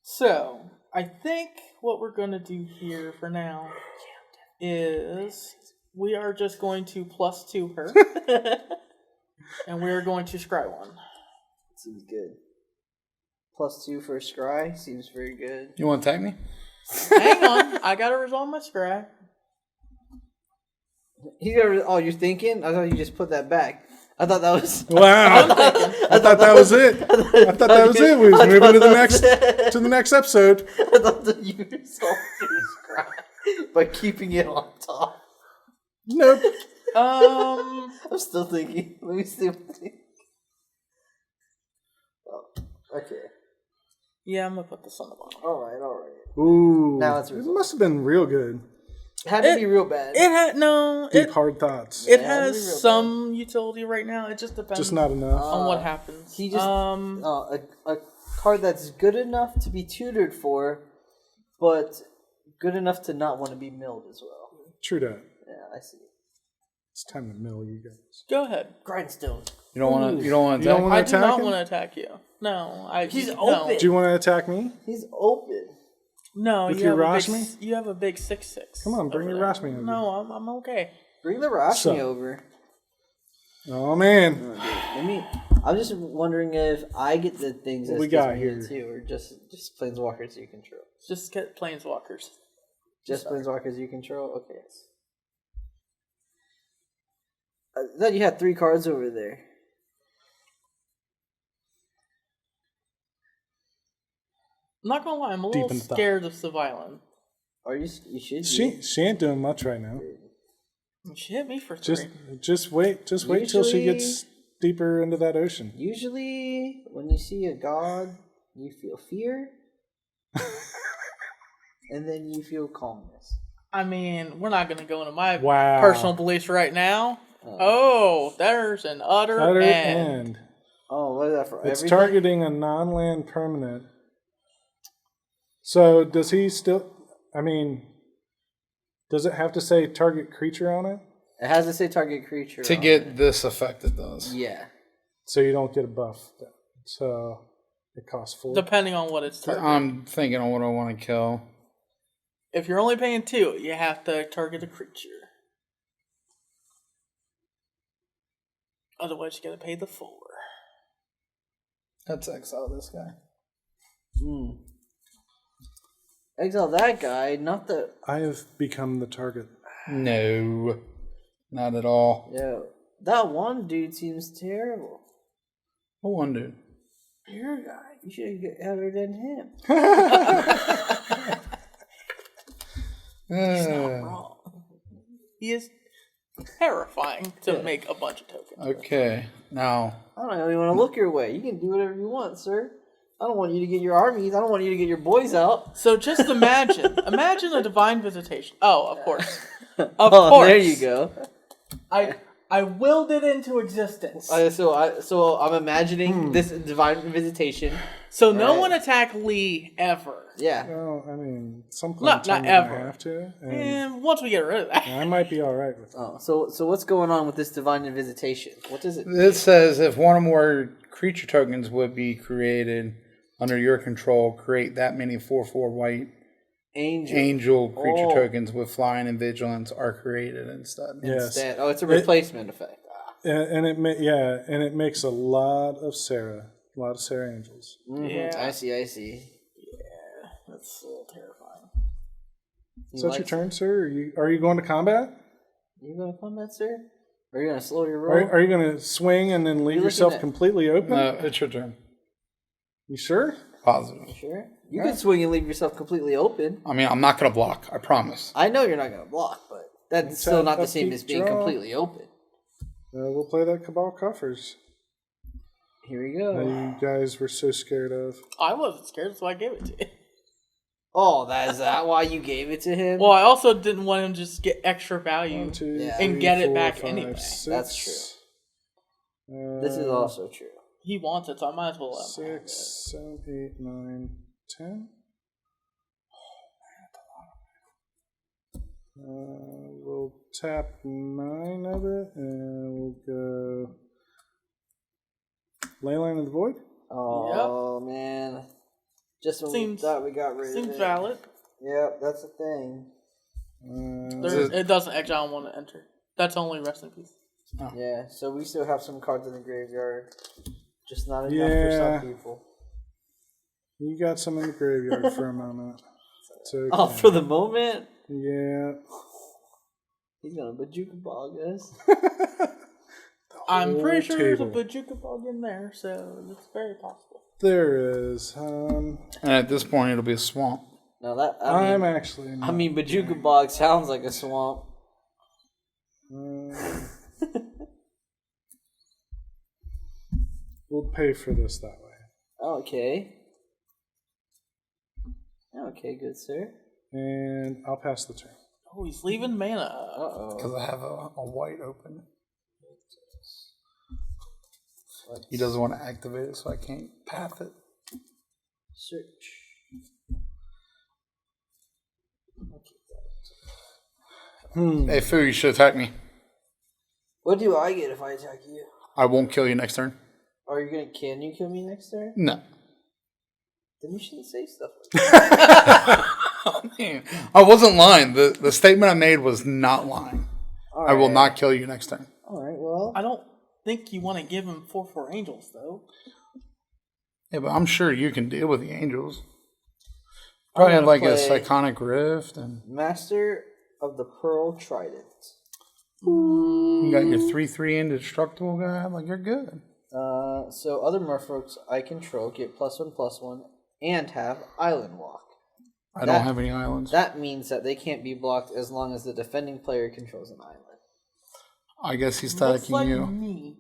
So, I think what we're going to do here for now is we are just going to +2 her. And we are going to scry 1. Seems good. +2 for Scry seems very good. You want to tag me? Hang on. I got to resolve my scry. Oh, you're thinking? I thought you just put that back. I thought that was. Wow! I thought that was it. I thought that was it. We was moving to the next episode. I thought that you resolved your Scry by keeping it on top. Nope. I'm still thinking. Let me see what I think. Oh, okay. Yeah, I'm going to put this on the bottom. All right. Ooh. Now it's it resolved. must have been real good. It had to be real bad. It had no. Deep hard thoughts. It Yeah, it'd be real has some utility right now. It just depends Just not enough. on what happens. He just a card that's good enough to be tutored for, but good enough to not want to be milled as well. True that. Yeah, I see. It's time to mill you guys. Go ahead. Grindstone. You don't want to. You don't want You to don't tag. wanna I do attack not him? want to attack you. No, He's no. open. Do you want to attack me? He's open. No, With you your have a Rashmi? big, you have a big 6/6. Come on, bring over your there. Rashmi over. No, I'm okay. Bring the Rashmi So. over. Oh man. I'm just wondering if I get the things What that we got me here? too, or just planeswalkers you control. Just get planeswalkers. Just planeswalkers you control. Okay. I thought you had 3 cards over there. I'm not gonna lie, I'm a Deep little in thought. scared of Svyelun. Are you? You should. She ain't doing much right now. She hit me for 3. Just wait till she gets deeper into that ocean. Usually, when you see a god, you feel fear, and then you feel calmness. I mean, we're not gonna go into my Wow. personal beliefs right now. Oh, there's an utter Utter end. end. Oh, what is that for? It's everything? targeting a non-land permanent. So does he still? I mean, does it have to say target creature on it? It has to say target creature. To on get it. this effect, it does. Yeah. So you don't get a buff. So it costs 4. Depending on what it's targeting. I'm thinking on what I want to kill. If you're only paying 2, you have to target a creature. Otherwise, you gotta pay the 4. Let's exile this guy. Exile that guy, not the. I have become the target. No, not at all. Yeah. That one dude seems terrible. What one dude? Your guy. You should get better than him. He's not wrong. He is. terrifying to make a bunch of tokens. Okay, now I don't even want to look your way. You can do whatever you want, sir. I don't want you to get your armies. I don't want you to get your boys out. So just imagine a divine visitation. Oh, of course. Of course. There you go. I willed it into existence. So I'm imagining this divine visitation. So no one attack Lee ever. Yeah. Well, I mean, some Not point in time ever. I have to. And And once we get rid of that. I might be all right with that. Oh, so what's going on with this divine visitation? What does it? this says if one or more creature tokens would be created under your control, create that many 4/4 white angel creature tokens with flying and vigilance are created instead. Yes. Instead. Oh, it's a replacement effect. And it makes a lot of Sarah angels. Yeah. I see. That's a little terrifying. Is that your turn, sir? Are you going to combat? You going to combat, sir? Or are you going to slow your roll? Are you going to swing and then leave yourself completely open? No, it's your turn. You sure? Positive. Sure. You can swing and leave yourself completely open. I mean, I'm not going to block. I promise. I know you're not going to block, but that's still not the same as being completely open. We'll play that Cabal Coffers Here we that go. you guys were so scared of. I wasn't scared, so I gave it to you. Oh, is that why you gave it to him? Well, I also didn't want him to just get extra value. 1, 2, Yeah. 3, And get it 4, back 5, anyway. 6. That's true. This is also true. He wants it, so I might as well let him have it. 6, 7, 8, 9, 10. We'll tap 9 of it, and we'll go Leyline of the Void. Oh, man. Just when we thought we got rid of it. Seems valid. Yep, that's the thing. It doesn't exile one to enter. That's only rest in peace. Oh. Yeah, so we still have some cards in the graveyard. Just not enough for some people. You got some in the graveyard for a moment. It's okay. Oh, for the moment? Yeah. He's gonna Bajuka Bog us. I'm pretty sure there's a table. Bajuka bug in there, so it's very possible. There is. And at this point, it'll be a swamp. No, that I'm actually. I mean, Bajuka Bog sounds like a swamp. We'll pay for this that way. Okay. Okay, good sir. And I'll pass the turn. Oh, he's leaving mana. Uh-oh. Because I have a white open. He doesn't want to activate it, so I can't path it. Search. Hey, Fu, you should attack me. What do I get if I attack you? I won't kill you next turn. Can you kill me next turn? No. Then you shouldn't say stuff like that. I wasn't lying. The statement I made was not lying. All I will right. not kill you next turn. Alright, well. I don't think you want to give him 4/4 angels, though. Yeah, but I'm sure you can deal with the angels. Probably had like a Psychonic Rift. And Master of the Pearl Trident. you got your 3/3 indestructible guy. Like, you're good. So other merfolks I control get +1/+1 and have Island Walk. I don't have any islands. That means that they can't be blocked as long as the defending player controls an island. I guess he's Looks attacking like you. me.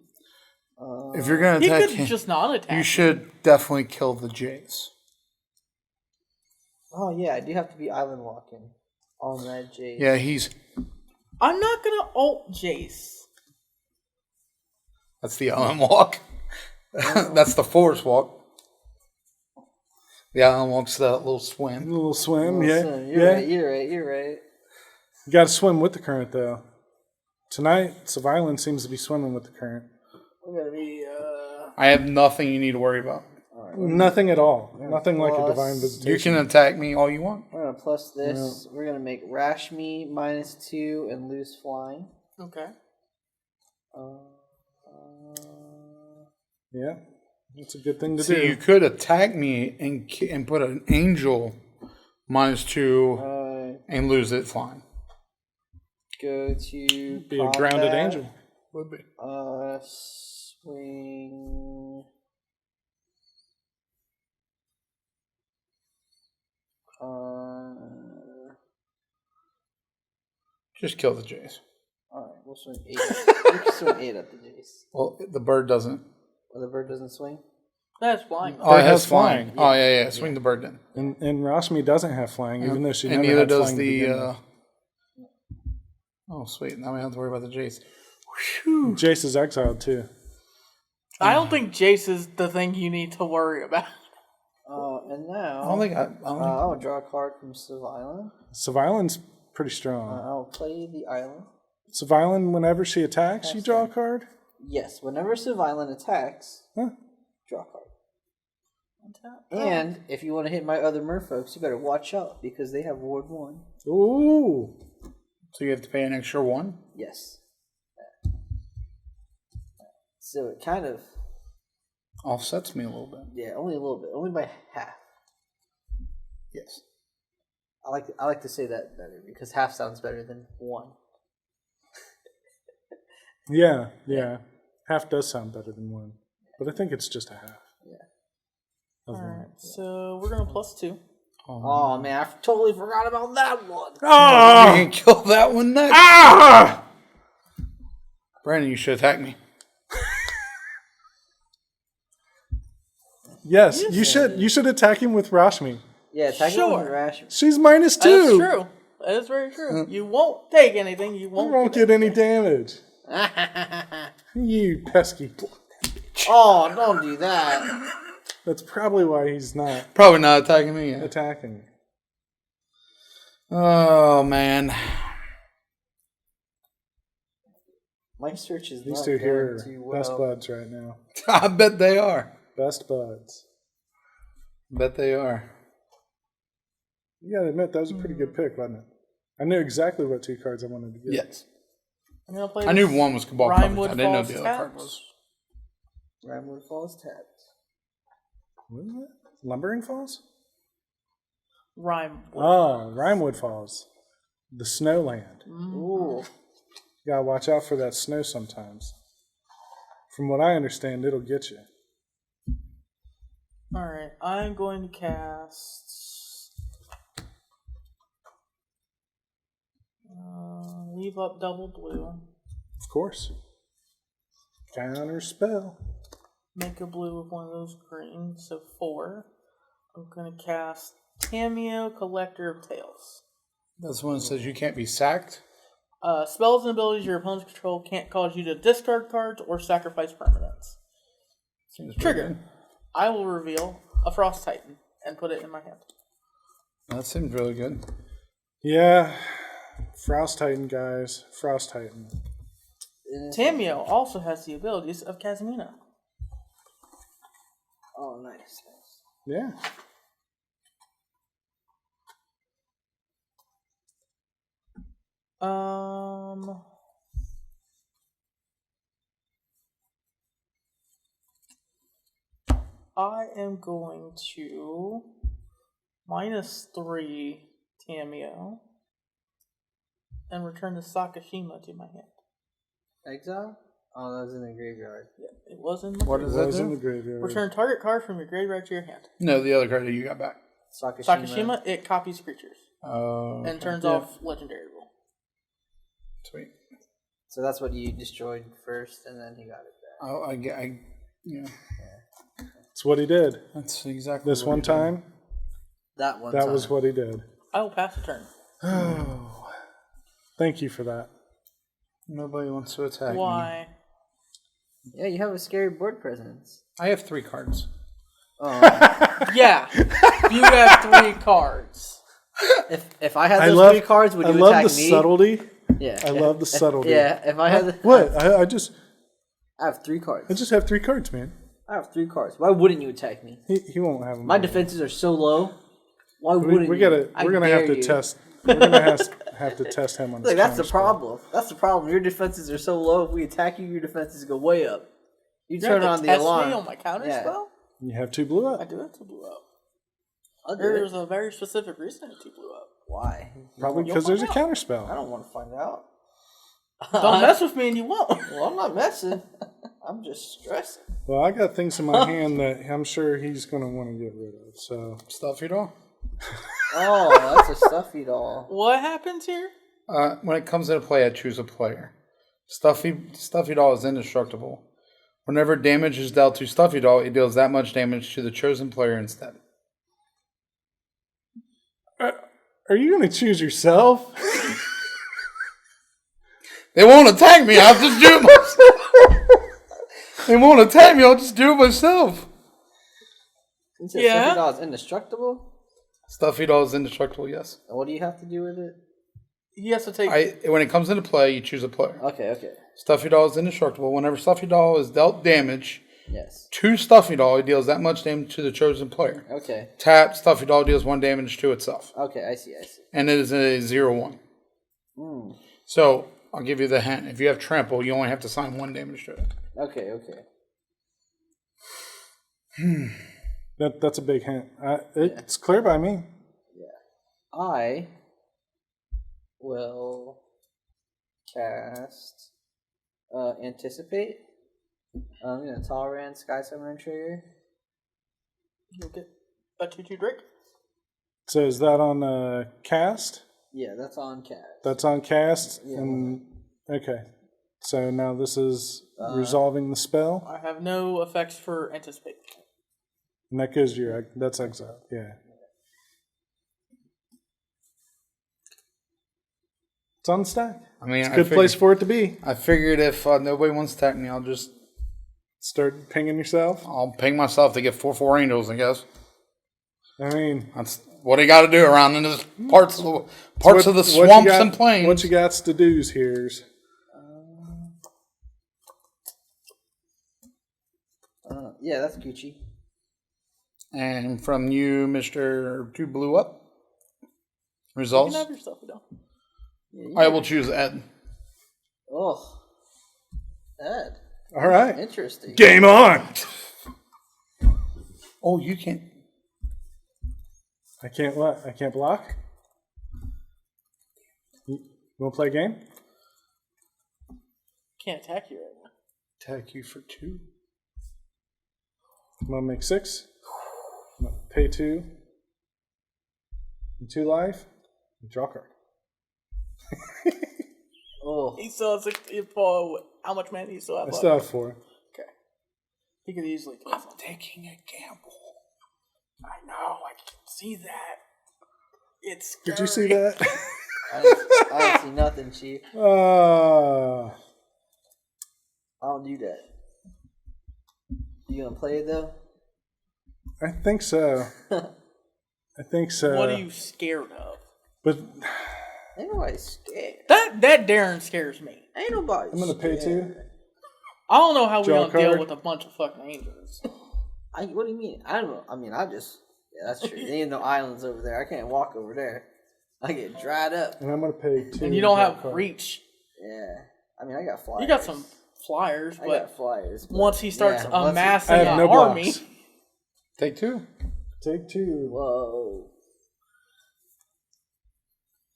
If you're going to He attack could him, just not attack. you should definitely kill the Jace. Oh yeah, I do have to be island walking on that Jace. Yeah, he's... I'm not gonna ult Jace. That's the island walk. That's the forest walk. The island walk's that little A swim. little swim, Well, yeah. so Yeah. You're right. You got to swim with the current, though. Tonight, Svyelun seems to be swimming with the current. We're gonna be I have nothing you need to worry about. Nothing at all. Nothing like a plus- divine You visitation. can attack me all you want. We're gonna plus this. We're gonna make Rashmi -2 and lose flying. Okay. Yeah, that's a good thing to See, do. you could attack me and put an angel -2 and lose it flying. Go to Be a grounded angel. Would be. Swing. Just kill the Jace. Alright, we'll swing 8. You can swing 8 at the Jace. Well, the bird doesn't. Well, the bird doesn't swing? That's flying. Oh, it has has flying. flying. Oh, yeah. Swing the bird then. And Rashmi doesn't have flying, even though she and never neither had does flying to the. begin with. Oh, sweet. Now we don't have to worry about the Jace. Jace is exiled too. I don't think Jace is the thing you need to worry about. And now... I don't think I'll draw a card from Svyelun. Svyelun's pretty strong. I'll play the island. Svyelun, whenever she attacks, you draw a card? Yes, whenever Svyelun attacks, draw a card. And if you want to hit my other merfolks, you better watch out because they have Ward 1. Ooh. So you have to pay an extra 1? Yes. So it kind of... Offsets me a little bit. Yeah, only a little bit. Only by half. Yes. I like to say that better because half sounds better than 1. Yeah. Half does sound better than 1. But I think it's just a half. Yeah. Alright, so we're going to +2. Oh, man, I totally forgot about that one. Oh! You can kill that one next. Ah! Brandon, you should attack me. Yes, you should. You should attack him with Rashmi. Yeah, attack him with Rashmi. She's -2. That's true. That is very true. You won't take anything. You You won't, won't get any damage. You pesky. Oh, don't do that. That's probably why he's not Probably not attacking me yet. attacking. Oh, man. My search is These not two going here too are well. best buds right now. I bet they are. Best buds. Bet they are. You gotta admit, that was a pretty good pick, wasn't it? I knew exactly what 2 cards I wanted to get. Yes. I'm gonna play I knew this one was Cabal Rhymewood coverage. I didn't know Falls the other card tapped. was. Rhymewood Falls tapped. What is it? Lumbering Falls? Rhyme. Oh, Rhymewood Falls. The Snowland. Ooh. You gotta watch out for that snow sometimes. From what I understand, it'll get you. Alright, I'm going to cast... leave up double blue. Of course. Counter spell. Make a blue with one of those greens, so 4. I'm going to cast Tameo, Collector of Tales. That's the one that says you can't be sacked. Spells and abilities your opponent's control can't cause you to discard cards or sacrifice permanents. Seems pretty Trigger. good. I will reveal a Frost Titan and put it in my hand. That seems really good. Yeah. Frost Titan, guys. Frost Titan. Tameo also has the abilities of Casimino. Oh, nice. Yeah. I am going to -3 Tameo and return the Sakashima to my hand. Exile? Oh, that was in the graveyard. Yeah, it was in my What graveyard. does It that was in do? the graveyard. Return target card from your graveyard to your hand. No, the other card that you got back. Sakashima, it copies creatures Oh. and turns off legendary rule. Sweet. So that's what you destroyed first, and then he got it back. Oh, yeah. That's what he did. That's exactly This what one he did. time, That one that time. was what he did. I will pass the turn. Oh. Thank you for that. Nobody wants to attack me. Why? Yeah, you have a scary board presence. I have 3 cards. Oh. Yeah, you have 3 cards. If I had those 3 cards, would you I love attack the me? subtlety. Yeah. I love the subtlety. Yeah, if I had... What? I just I have 3 cards. I just have 3 cards, man. I have 3 cards. Why wouldn't you attack me? He won't have them. My defenses are so low. Why wouldn't We're you? gonna have to test. We're gonna have to test him on this. Like, that's the counter spell. problem. That's the problem. Your defenses are so low. If we attack you, your defenses go way up. You You turn have on to the test alarm. me on my counter Yeah. spell? You have 2 blue I up. do have to blue up. I'll do There's it. a very specific reason I have to blue up. Why? Probably You'll because there's a find out. counter I spell. don't want to find out. Don't mess with me and you won't. Well, I'm not messing. I'm just stressing. Well, I got things in my hand that I'm sure he's gonna want to get rid of. So Stuffy doll? Oh, that's a stuffy doll. What happens here? When it comes into play, I choose a player. Stuffy Doll is indestructible. Whenever damage is dealt to Stuffy Doll, it deals that much damage to the chosen player instead. Are you going to choose yourself? They won't attack me. I'll just do it myself. They won't attack me. I'll just do it myself. You said Stuffy Doll is indestructible? Stuffy Doll is indestructible, yes. And what do you have to do with it? He has to take. When it comes into play, you choose a player. Okay. Stuffy Doll is indestructible. Whenever Stuffy Doll is dealt damage to Stuffy Doll, it deals that much damage to the chosen player. Okay. Tap, Stuffy Doll deals 1 damage to itself. Okay, I see. And it is a 0/1. So, I'll give you the hint. If you have Trample, you only have to assign 1 damage to it. Okay. That's a big hint. It's clear by me. Yeah. I will cast Anticipate. I'm going to Talran Sky Summon Trigger. You'll get a 2/2 Drake. So is that on cast? Yeah, that's on cast. That's on cast? Yeah. Okay. So now this is resolving the spell? I have no effects for Anticipate. And that goes that's exile. Yeah. It's on the stack. I mean, It's a good place for it to be. I figured if nobody wants to attack me, I'll just start pinging yourself. I'll ping myself to get 4/4 angels, I guess. I mean, that's what I got to do around in this parts of the swamps and plains. What you got to do's here's. Yeah, that's Gucci. And from you, Mr. 2 Blew Up. Results. You can have your Stuffy Doll. I will choose Ed. Oh, Ed. All right. Interesting. Game on. Oh, you can't. I can't what? I can't block? You want to play a game? Can't attack you right now. Attack you for 2. I'm going to make 6. I'm going to pay 2. And 2 life. And draw a card. He still has 64. How much mana do you still have I left? still have 4. Okay. He could easily kill something. Taking a gamble. I know. I can see that. It's scary. Did you see that? I don't see nothing, Chief. I don't do that. You gonna play it though? I think so. I think so. What are you scared of? But ain't nobody scared. That Darren scares me. Ain't nobody. I'm gonna pay 2. I don't know how we're Draw a gonna deal card. with a bunch of fucking angels. What do you mean? I don't know. I mean, that's true. There ain't no islands over there. I can't walk over there. I get dried up. And I'm gonna pay 2. And you don't draw a have card. reach. Yeah. I mean, I got flyers. You got some flyers, I but got flyers. But once he starts amassing I have an no army, blocks. Take 2. Take 2. Whoa.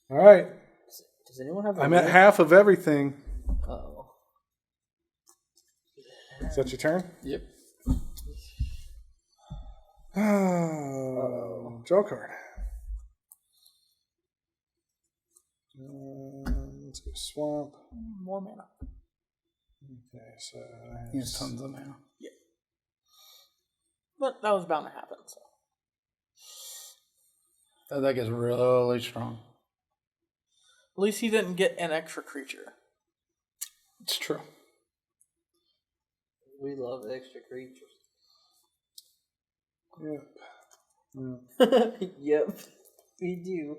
All right. Does anyone have? I'm at half of everything. Oh. Is that your turn? Yep. Draw a card. Let's go swamp. more mana. Okay, so He has tons of mana. Yeah. But that was bound to happen, so. That deck is really strong. At least he didn't get an extra creature. It's true. We love extra creatures. Yep. Yep, we do.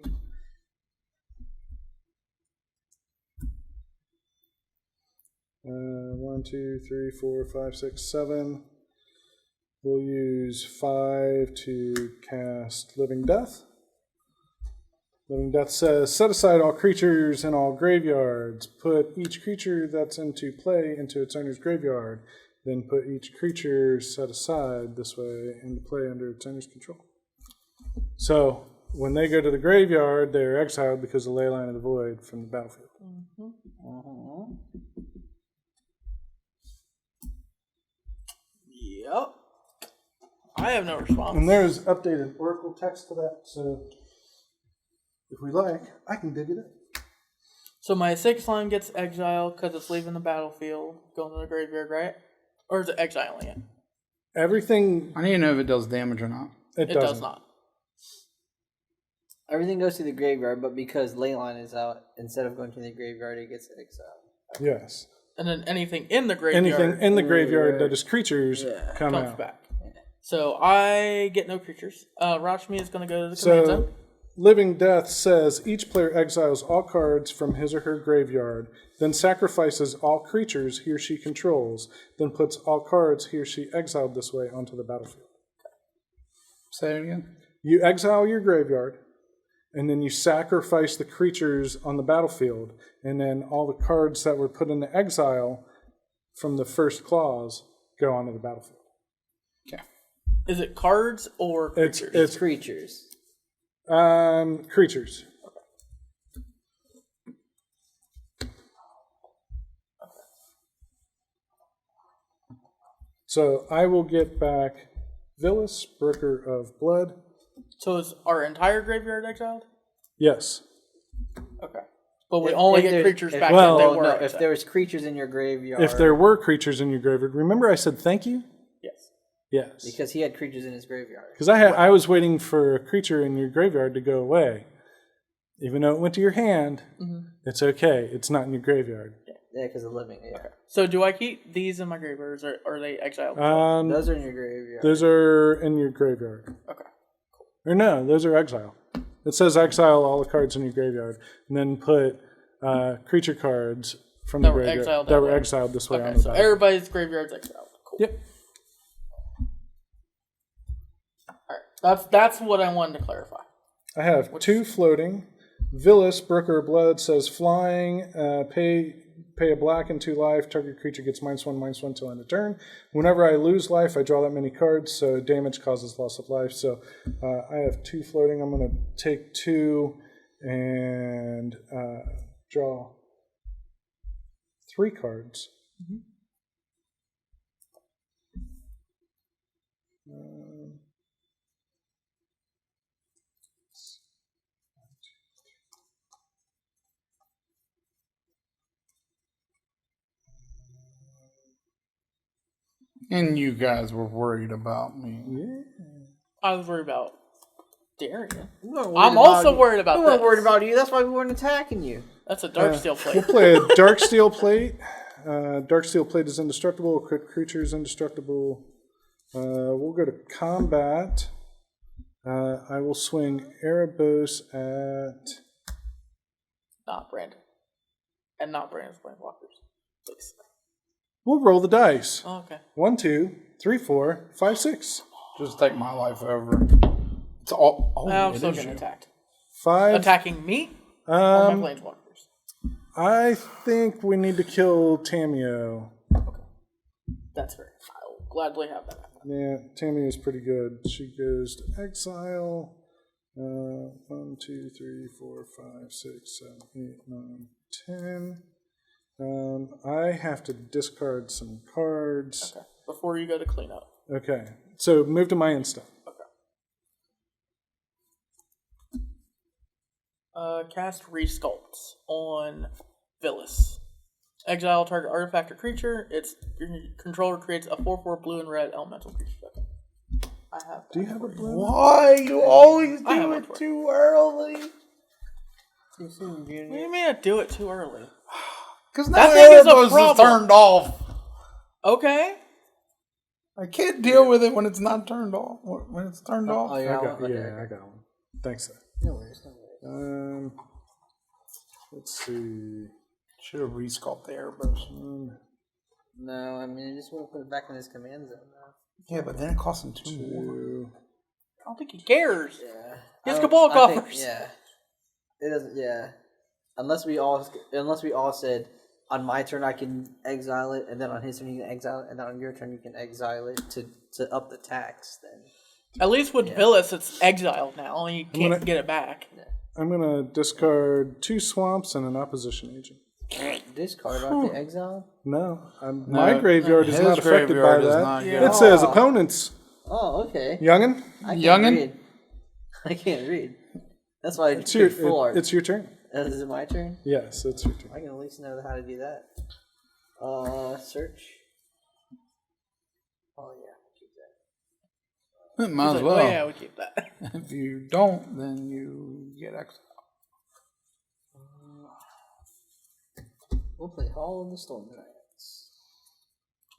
One, 2, 3, 4, 5, 6, 7. We'll use 5 to cast Living Death. Living Death says, set aside all creatures in all graveyards. Put each creature that's into play into its owner's graveyard. Then put each creature set aside this way into play under its owner's control. So, when they go to the graveyard, they're exiled because of Leyline of the Void from the battlefield. Yep. I have no response. And there's updated Oracle text to that, so if we like, I can dig it up. So my 6 slime gets exiled because it's leaving the battlefield, going to the graveyard, right? Or is it exiling it? Everything. I need to know if it does damage or not. It does not. Everything goes to the graveyard, but because Leyline is out, instead of going to the graveyard, it gets exiled. Yes. And then anything in the graveyard Anything in the graveyard that is creatures come comes out. back. So I get no creatures. Rashmi is going to go to the command zone. Living Death says each player exiles all cards from his or her graveyard, then sacrifices all creatures he or she controls, then puts all cards he or she exiled this way onto the battlefield. Say it again. You exile your graveyard, and then you sacrifice the creatures on the battlefield, and then all the cards that were put into exile from the first clause go onto the battlefield. Okay. Is it cards or creatures? It's creatures. Creatures. So I will get back Villas, Brooker of Blood. So is our entire graveyard exiled? Yes. Okay. But we only If get there's- creatures if- back well, if they were No, exiled. if there was creatures in your graveyard. If there were creatures in your graveyard, remember I said thank you? Yes. Yes. Because he had creatures in his graveyard. Because I was waiting for a creature in your graveyard to go away. Even though it went to your hand, it's okay. It's not in your graveyard. Yeah, because of living. Yeah. So do I keep these in my graveyard, or are they exiled? Those are in your graveyard. Those are in your graveyard. Okay. Or no, those are exile. It says exile all the cards in your graveyard, and then put creature cards from the That were graveyard exiled that that were way. exiled this way on Okay, the so battlefield. everybody's graveyard's exiled. Cool. Yep. Alright. That's what I wanted to clarify. I have 2 floating. Villas, Brooker of Blood says flying, pay a black and 2 life. Target creature gets -1/-1 till end of turn. Whenever I lose life, I draw that many cards, so damage causes loss of life. So I have 2 floating. I'm going to take 2 and draw 3 cards. And you guys were worried about me. I was worried about Darian. We weren't worried I'm about also you. worried about We weren't this. worried about you. That's why we weren't attacking you. That's a dark steel plate. We'll play a Dark Steel Plate. Dark Steel Plate is indestructible. Crit creature is indestructible. We'll go to combat. I will swing Erebos at... Not Brandon. And not Brandon's Planeswalkers. Please. We'll roll the dice. Oh, okay. 1, 2, 3, 4, 5, 6. Just take my life over. It's all. Oh, I'm it still is getting you. attacked. 5. Attacking me or my Planeswalkers? I think we need to kill Tamio. That's fair. I'll gladly have that happen. Yeah, Tamio is pretty good. She goes to exile. 1, 2, 3, 4, 5, 6, 7, 8, 9, 10. I have to discard some cards. Okay. Before you go to clean up. Okay, so move to my instant. Cast Resculpt on Villas. Exile target artifact or creature. Your controller creates a 4/4 blue and red elemental creature token. I have. Do you have a blue? Why? You always I have do one it for it. too early. What do you mean I do it too early? Because now That thing is a Erebos is problem. turned off. Okay. I can't deal with it when it's not turned off. When it's turned off. Oh, I yeah. got, Okay. yeah, I got one. Thanks, sir. No worries. No worries. Let's see. Should have resculpted the Erebos. No, I mean, I just want to put it back in his command zone now. Yeah, but then it costs him 2 more. 2. I don't think he cares. Yeah. He has I Cabal don't- I think- coffers. Yeah. It doesn't. Yeah. Unless we all said on my turn I can exile it, and then on his turn you can exile it, and then on your turn you can exile it to up the tax. Then At least with Villas, it's exiled now, and you can't gonna- get it back. I'm going to discard 2 swamps and an opposition agent. discard off the exile. No, my graveyard is his not affected by graveyard is that. not Yeah. good. It says opponents. Oh, okay. Youngin? I can't Youngin? read. I can't read. That's why It's it's full art. your turn. Is it my turn? Yes, it's your turn. I can at least know how to do that. Search. Oh yeah, keep that. Might as He's like, well. oh yeah, we keep that. If you don't, then you get exiled. We'll play Hall of the Storm Giants.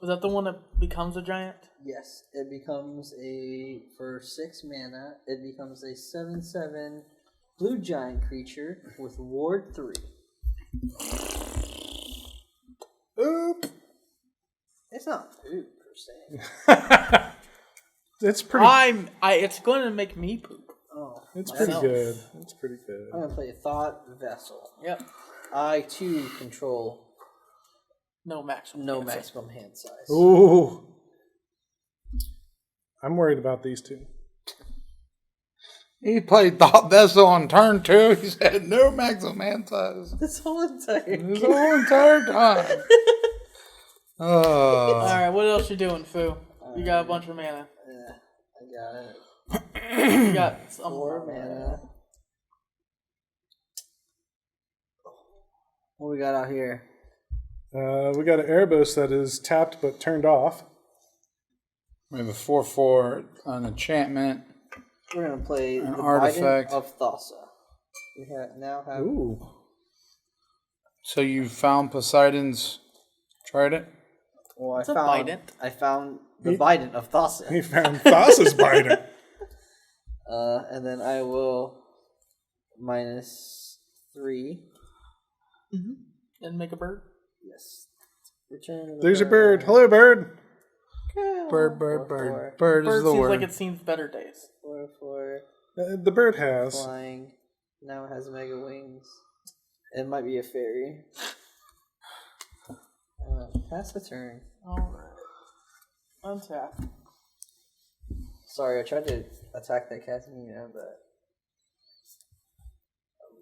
Was that the one that becomes a giant? Yes, it becomes for 6 mana, it becomes a 7/7 blue giant creature with Ward 3. Oop. It's not poop per se. It's pretty. It's going to make me poop. Oh, It's pretty myself. good. It's pretty good. I'm gonna play Thought Vessel. Yep. I too control No maximum. no hand size. maximum hand size. Ooh. I'm worried about these two. He played Thought Vessel on turn 2. He said no maximum hand size. This whole entire This whole entire time. All right, what else you doing, Foo? You got a bunch of mana. Yeah, I got it. You got some 4 mana. What we got out here? We got an Erebos that is tapped but turned off. We have a 4/4, an enchantment. We're gonna play An the artifact. Bident of Thassa. We now have. Ooh. So you found Poseidon's trident? Well, It's a Bident. I found the Bident of Thassa. He found Thassa's Bident. And then I will -3. And make a bird. Yes. Return. To the There's a bird. Hello, bird. Bird. Four. Bird is Bird the seems word. like it's seen better days. 4/4 The bird has. flying. Now it has mega wings. It might be a fairy. Pass the turn. Alright. Untap. Sorry, I tried to attack that Catamina, but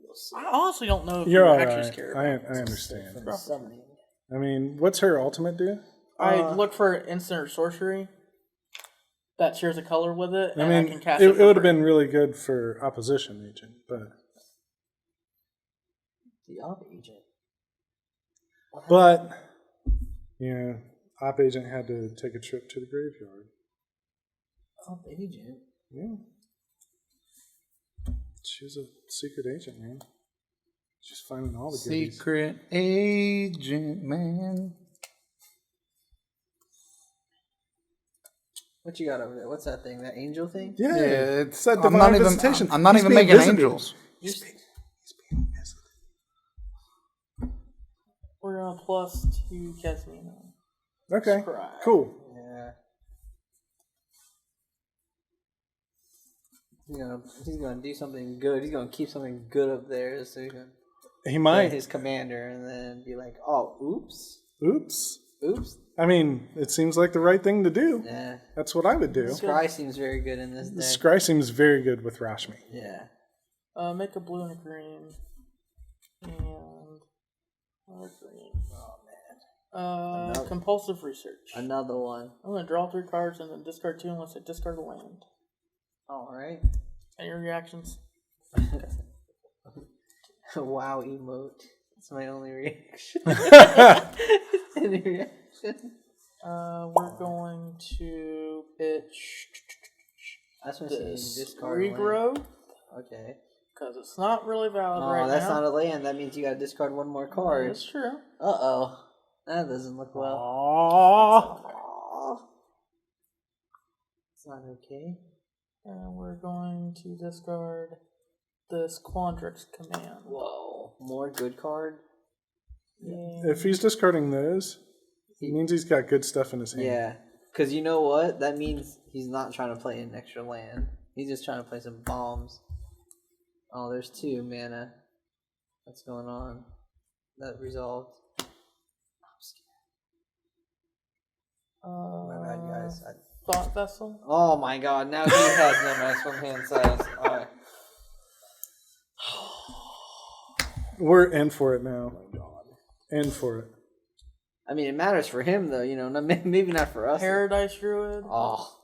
we'll see. I honestly don't know if You're you're all actually right. scared. I understand. From summoning. I mean, what's her ultimate do? I look for instant or sorcery that shares a color with it, and I I mean, can cast it it. For would have free. been really good for opposition agent, but The Op Agent. Op agent had to take a trip to the graveyard. Op Agent? Yeah, she's a secret agent, man. She's finding all the goodies. Secret agent, man. What you got over there? What's that thing? That angel thing? Yeah, it's that I'm divine not even. visitation. I'm not He's even being making visited. angels. He's being visited. We're gonna +2 Catamina. Okay, Scribe. cool. Yeah. He's gonna do something good. He's gonna keep something good up there so he can He play might. his commander and then be like, oh, oops. Oops. Oops. I mean, it seems like the right thing to do. Yeah. That's what I would do. Scry seems very good in this deck. Scry seems very good with Rashmi. Yeah. Make a blue and a green. And another green. Oh, man. Compulsive research. Another one. I'm gonna draw 3 cards and then discard 2 unless I discard a land. Alright. Any reactions? Wow emote. That's my only reaction. Any reaction? We're going to pitch That's when this she discard a land. regrow Okay. because it's not really valid Oh, right that's now. not a land. That means you gotta discard one more card. That's true. Uh-oh. That doesn't look well. Aww. Aw. It's not okay. And we're going to discard this Quandrix command. Whoa. More good card? Yeah. If he's discarding those, it means he's got good stuff in his hand. Yeah. Because you know what? That means he's not trying to play an extra land. He's just trying to play some bombs. Oh, there's 2 mana. What's going on? That resolved. My bad, guys. Thought Vessel. Oh my god, now he has no maximum hand size. Alright. We're in for it now. In for it. I mean, it matters for him, though, you know, maybe not for us. Paradise Druid. Oh.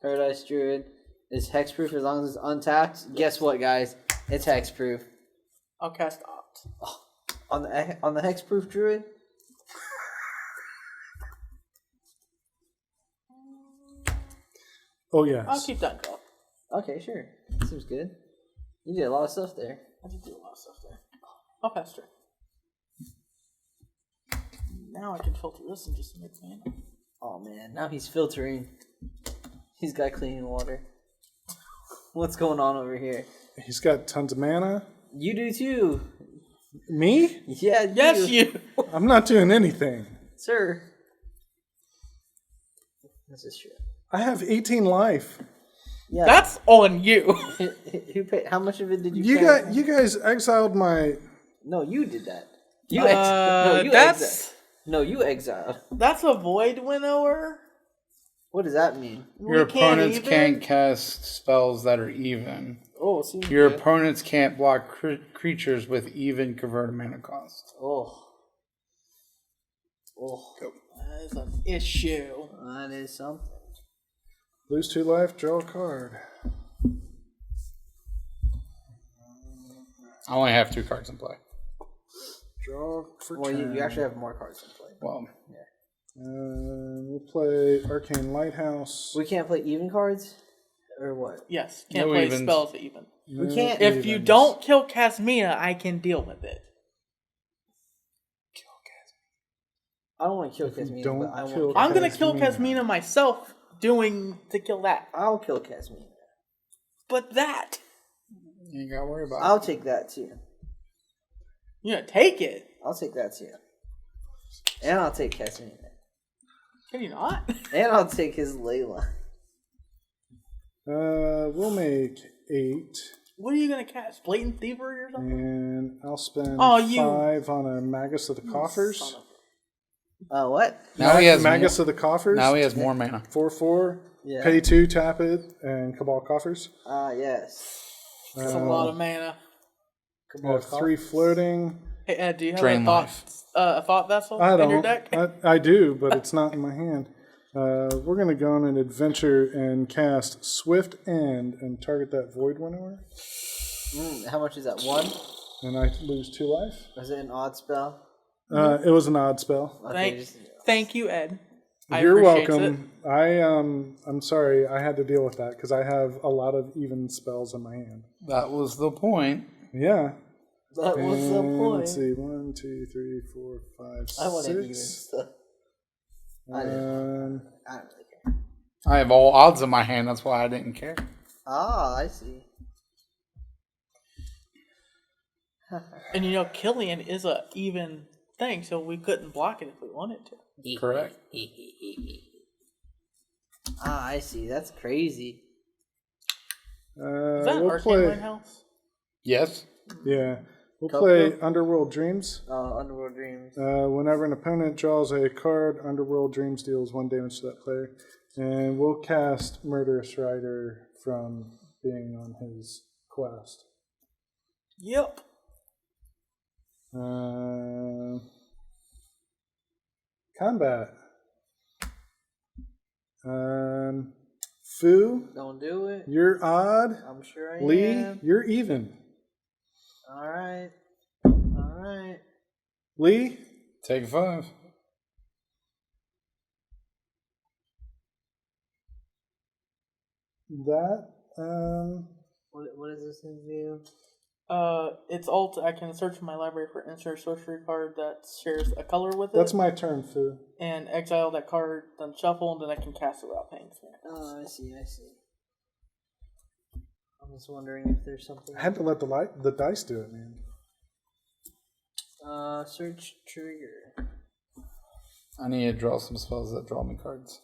Paradise Druid is hexproof as long as it's untapped. Guess what, guys? It's hexproof. I'll cast Op. On the hexproof druid. Oh yes. I'll keep that going. Okay, sure. Seems good. You did a lot of stuff there. I did do a lot of stuff there. I'll pass turn. Now I can filter this and just make mana. Oh man, now he's filtering. He's got clean water. What's going on over here? He's got tons of mana. You do too. Me? Yeah, Yes, you. I'm not doing anything. Sir. This is true. I have 18 life. Yeah. That's on you. Who paid? How much of it did you You pay? you guys exiled my. No, you did that. You That's No, you exiled. that's a void winnower. What does that mean? Your We can't opponents even? can't cast spells that are even. Oh, it seems Your good. opponents can't block creatures with even converted mana cost. Oh. That is an issue. That is something. Lose 2 life, draw a card. I only have 2 cards in play. Draw for Well, turn. you actually have more cards in play. Well, We'll play Arcane Lighthouse. We can't play even cards? Or what? Yes, can't No play evens. spells even. We can't. If you don't kill Casmina, I can deal with it. I don't want to kill Casmina, don't but I kill want. I'm gonna kill Casmina. Casmina myself to kill that. I'll kill Casmina. But that, you ain't got to worry about I'll take that too. you're gonna take it. I'll take that too. And I'll take Casmina. Can you not? And I'll take his Layla. We'll make 8. What are you gonna cast? Blatant Thievery or something? And I'll spend Oh, you- 5 on a Magus of the Coffers. Son of What? Now he has Magus more, of the Coffers. now he has more mana. 4/4. Yeah. Pay 2, tap it, and Cabal Coffers. Yes. That's a lot of mana. I have 3 floating. Hey Ed, do you have Drain a thought vessel I in your don't. deck? I do, but it's not in my hand. We're going to go on an adventure and cast Swift End and target that Void Winnower. How much is that? 1? And I lose 2 life. Was it an odd spell? It was an odd spell. Okay, Thank you, Ed. I You're appreciate welcome. I'm sorry I had to deal with that because I have a lot of even spells in my hand. That was the point. Yeah. That was the And point. let's see. 1, 2, 3, 4, 5, 6. I want to even stuff. I don't really care. I have all odds in my hand. That's why I didn't care. Ah, I see. And you know, Killian is a even thing, so we couldn't block it if we wanted to. Correct. Ah, I see. That's crazy. Is that an we'll Arcane play. Lighthouse? Yes. Yeah. We'll Coco? play Underworld Dreams. Underworld Dreams. Whenever an opponent draws a card, Underworld Dreams deals 1 damage to that player. And we'll cast Murderous Rider from being on his quest. Yep. Combat. Fu, Don't do it. you're odd. I'm sure I Lee, am. you're even. Alright. Alright. Lee, Take 5. that, What does this thing do? It's alt. I can search in my library for insert sorcery card that shares a color with it. that's my turn, Fu. And exile that card, then shuffle, and then I can cast it without paying for it. Oh, I see. I'm just wondering if there's something. I had to let the dice do it, man. Search trigger. I need to draw some spells that draw me cards.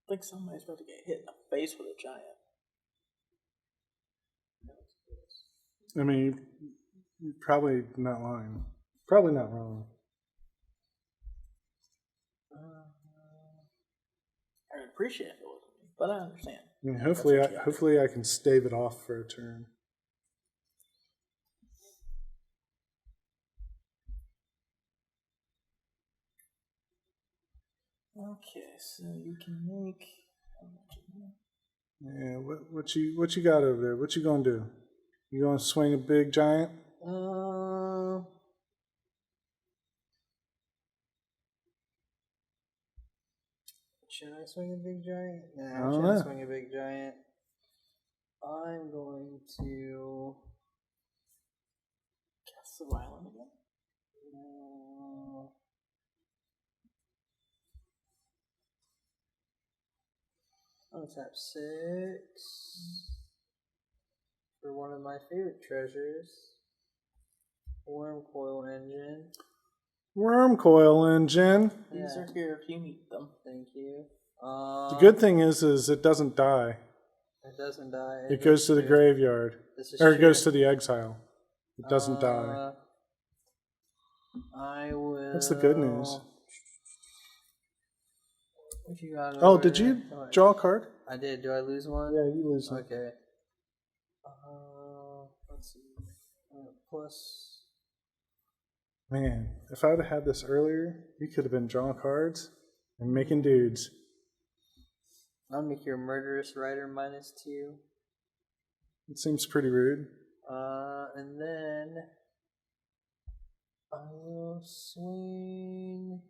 I think somebody's about to get hit in the face with a giant. I mean, you're probably not lying. Probably not wrong. I would appreciate if it wasn't me, but I understand. I mean, hopefully I can stave it off for a turn. Okay, so you can make. Yeah, what you got over there? What you gonna do? You gonna swing a big giant? Should I swing a big giant? Nah, I I don't shouldn't know. swing a big giant. I'm going to. Cast Svyelun again. I'll tap 6 for one of my favorite treasures, Worm Coil Engine. Worm coil engine. These are here if you need them. Thank you. The good thing is it doesn't die. It doesn't die. It goes to the graveyard, or it goes to the exile. It doesn't die. I will. That's the good news. What you got Oh, over did you there? draw a card? I did. Do I lose one? Yeah, you lose one. Okay. Let's see. Plus. Man, if I would have had this earlier, you could have been drawing cards and making dudes. I'll make your Murderous Rider -2. It seems pretty rude. And then I will swing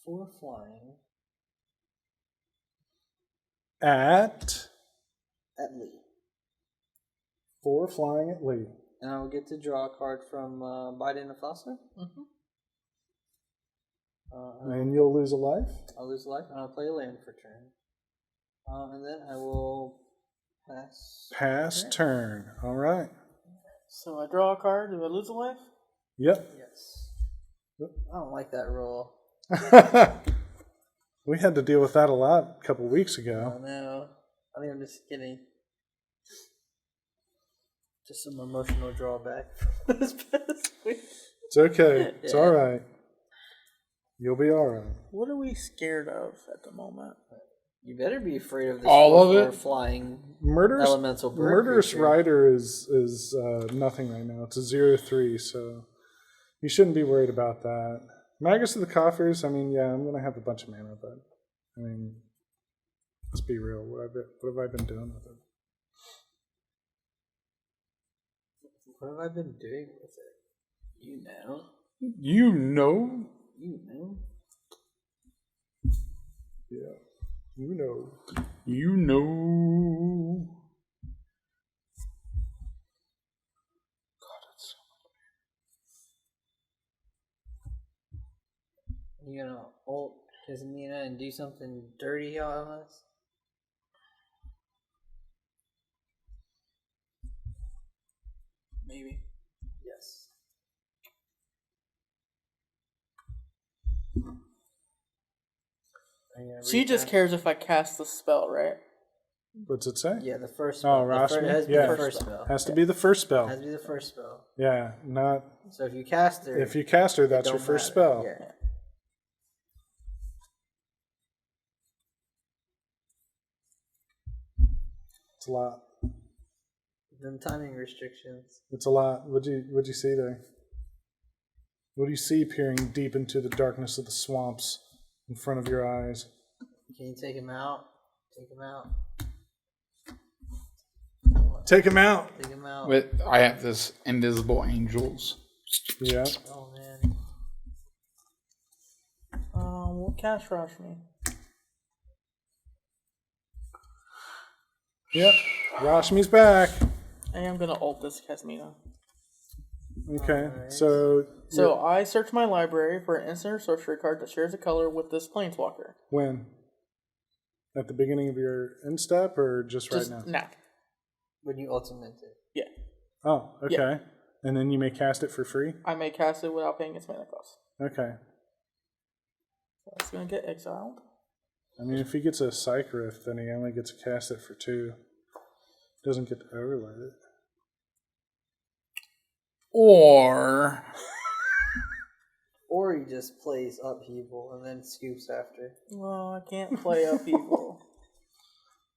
4 flying At Lee. 4 flying at Lee. And I will get to draw a card from Biden and Foster. And you'll lose a life? I'll lose a life, and I'll play a land for turn. And then I will pass. Pass turn. All right. So I draw a card. Do I lose a life? Yep. Yes. I don't like that roll. We had to deal with that a lot a couple weeks I ago. know. I think I'm just getting just some emotional drawback from this past week. It's okay. It's Yeah. all right. You'll be all right. What are we scared of at the moment? You better be afraid of this All of 4/4 it? flying Murderous elemental bird Murderous creature. Rider is nothing right now. It's a 0/3, so you shouldn't be worried about that. Magus of the Coffers, I mean, yeah, I'm gonna have a bunch of mana, but I mean, let's be real. What have I been doing with it? What have I been doing with it? You know. You know? You know. Yeah. You know. You know. You gonna ult his Mina and do something dirty on us? Maybe. Yes. She just cares if I cast the spell, right? What's it say? Yeah, the first Oh, spell. Rashmi? It has to be Yeah. the first spell. Has to be the first spell. Has to be the first spell. Yeah, not So if you cast her, if you cast her, that's your don't first matter. spell. Yeah. It's a lot. Them timing restrictions. It's a lot. What'd you see there? What do you see peering deep into the darkness of the swamps in front of your eyes? Can you take him out? Take him out. Take him out. Take him out. I have this invisible angels. Yeah. Oh man. We'll cast Rashmi. Yep. Rashmi's back. I am gonna ult this Casmina. Okay. Alright. So I search my library for an instant or sorcery card that shares a color with this planeswalker. when? At the beginning of your end step or just right Just now? nah. When you ultimate it. Yeah. Oh, okay. Yeah. And then you may cast it for free? I may cast it without paying its mana cost. Okay. So it's gonna get exiled. I mean, if he gets a Psych Rift, then he only gets to cast it for 2. Doesn't get to overlay it. Or Or he just plays upheaval and then scoops after. Well, I can't play upheaval.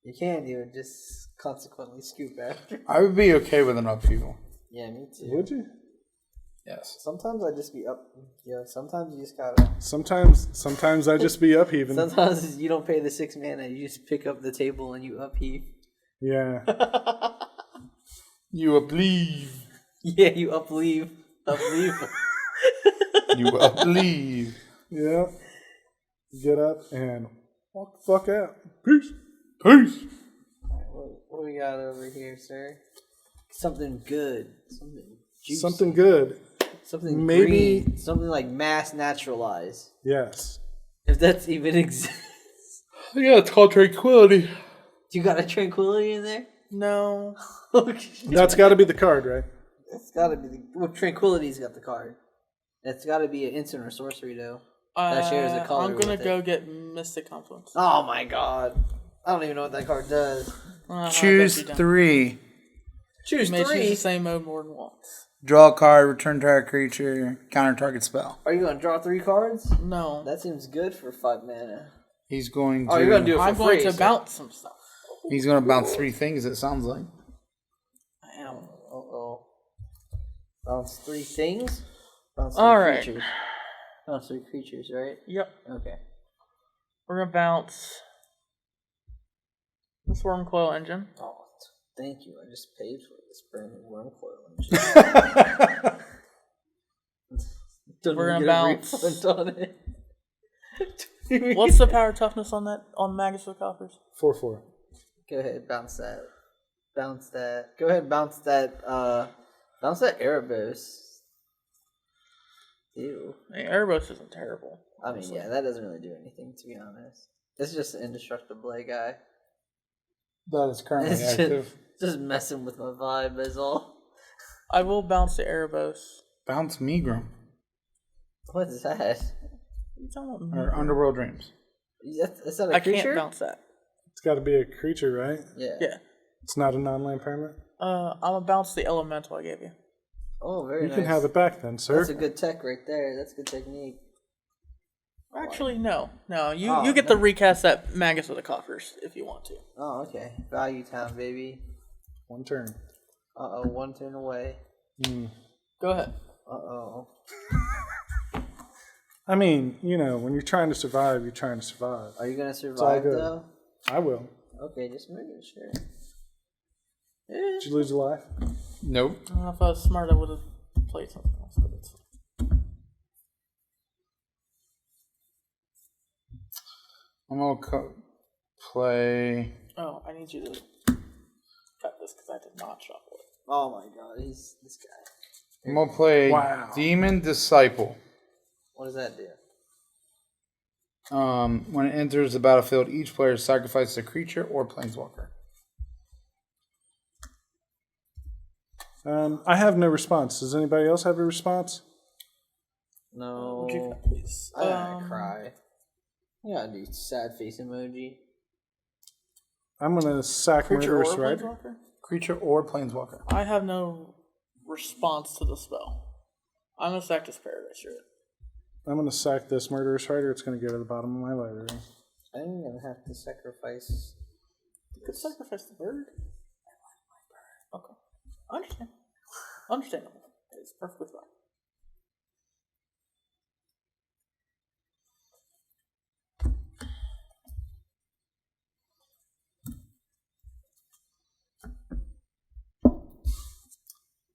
You can do it, just consequently scoop after. I would be okay with an upheaval. Yeah, me too. Would you? Yes. Sometimes I just be up. Yeah, sometimes you just gotta. Sometimes I just be upheaving. Sometimes you don't pay the 6 mana. You just pick up the table and you upheave. Yeah. You upleave. Yeah, you upleave. Upleave. You upleave. Yeah. Get up and walk the fuck out. Peace. Peace. What we got over here, sir? Something good. Something juicy. Something good. Something Maybe- green. Something like mass naturalize. Yes. If that's even exists. Yeah, it's called tranquility. You got a tranquility in there? No. Okay. That's got to be the card, right? It's gotta be the. Well, tranquility's got the card. It's gotta be an instant or sorcery, though. That shares a color. I'm gonna with go it. get Mystic Confluence. Oh my god. I don't even know what that card does. Choose 3. Choose You may choose the 3. same mode more than once. Draw a card, return target creature, counter target spell. Are you gonna draw 3 cards? No. That seems good for 5 mana. He's going to. Oh, you're gonna do it for I'm free. going to so- bounce some stuff. He's going to bounce 3 things. It sounds like. I am. Uh-oh. Bounce 3 things? Bounce 3 All right. creatures. Bounce 3 creatures, right? Yep. Okay. We're gonna bounce the Swarm Coil Engine. Oh, thank you. I just paid for this brand new worm coil engine. We're gonna bounce. On it. What's the power toughness on that on Magus of the Coffers? 4/4. Go ahead, bounce that. Bounce that. Go ahead, bounce that. Bounce that Erebos. Ew. I mean, Erebos isn't terrible. I mean, yeah, that doesn't really do anything, to be honest. It's just an indestructible guy. That is currently It's active. just messing with my vibe, is all. I will bounce the Erebos. Bounce Megrim. What is that? What are you talking about? Or Underworld Dreams. Is that a I creature? can't bounce that. It's got to be a creature, right? Yeah. Yeah. It's not a non-land permanent. I'm gonna bounce the Elemental I gave you. Oh, very You nice. can have it back then, sir. That's a good tech right there. That's good technique. Actually, no. You Oh, get to recast that Magus of the Coffers if you want to. Oh, okay. Value time, baby. 1 turn. Uh-oh, 1 turn away. Go ahead. Uh-oh. I mean, you know, when you're trying to survive, you're trying to survive. Are you going to all survive, good. though? I will. Okay, just making sure. Did you lose a life? Nope. I don't know if I was smart, I would have played something else, but it's fine. I'm going to play. Oh, I need you to cut this because I did not shuffle it. Oh my god, he's this guy. I'm going to play Wow. Demon Disciple. What does that do? When it enters the battlefield, each player sacrifices a creature or planeswalker. I have no response. Does anybody else have a response? No. Would you cut, please? I gotta cry. I gotta do sad face emoji. I'm going to sack Creature or Murderous Rider. Planeswalker? Creature or planeswalker. I have no response to the spell. I'm gonna sack this Paradise Druid. I'm going to sack this Murderous Rider. It's going to go to the bottom of my library. I'm gonna have to sacrifice. You could sacrifice the bird. I like my bird. Okay. I understand. Understandable. It's perfectly fine.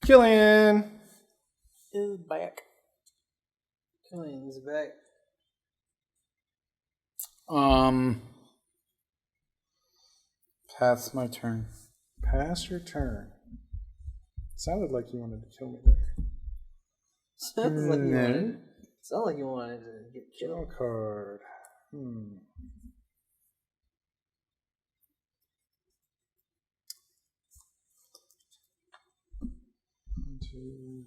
Killian! Is back. Killian's back. Pass my turn. Pass your turn. Sounded like you wanted to kill me there. Sounds like you No. wanted. Sounds like you wanted to get Draw killed. a card. One, two, three,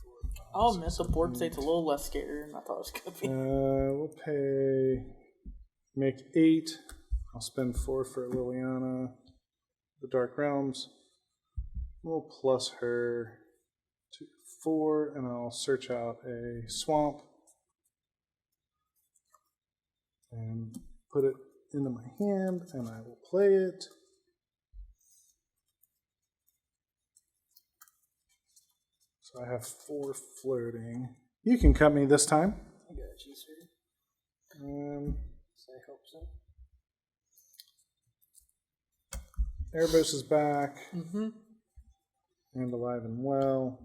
four, five, I'll six, admit the board state's a little less scary than I thought it was gonna be. We'll pay. Make 8. I'll spend 4 for Liliana. The Dark Realms. We'll plus her to 4, and I'll search out a swamp and put it into my hand, and I will play it. So I have 4 floating. You can cut me this time. I got you, sir. Um, I hope so. Erebos is back Mm-hmm. and alive and well.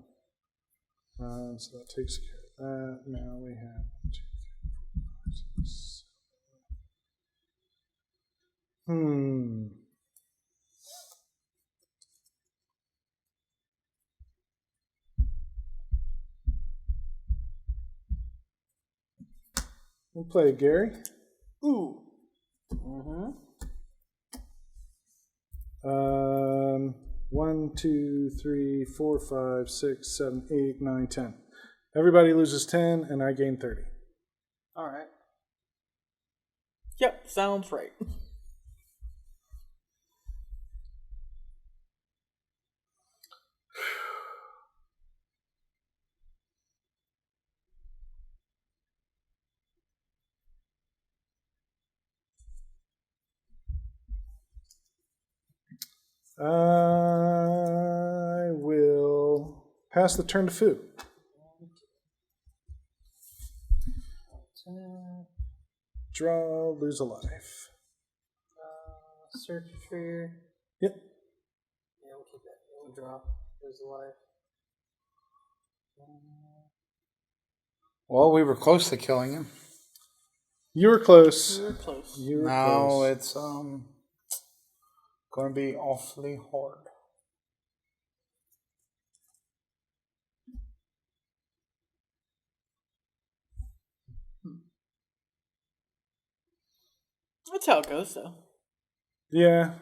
So that takes care of that. Now we have 1, 2, 3, 4, 5, 6. We'll play Gary. Ooh. Mm-hmm. 1, 2, 3, 4, 5, 6, 7, 8, 9, 10. Everybody loses 10, and I gain 30. All right. Yep, sounds right. I will pass the turn to Fu. Draw, lose a life. Search for your. Yep. Yeah, we'll keep that. We'll draw. There's a life. Well, we were close to killing him. You were close. We were close. You were Now close. it's going to be awfully hard. That's how it goes, though. Yeah.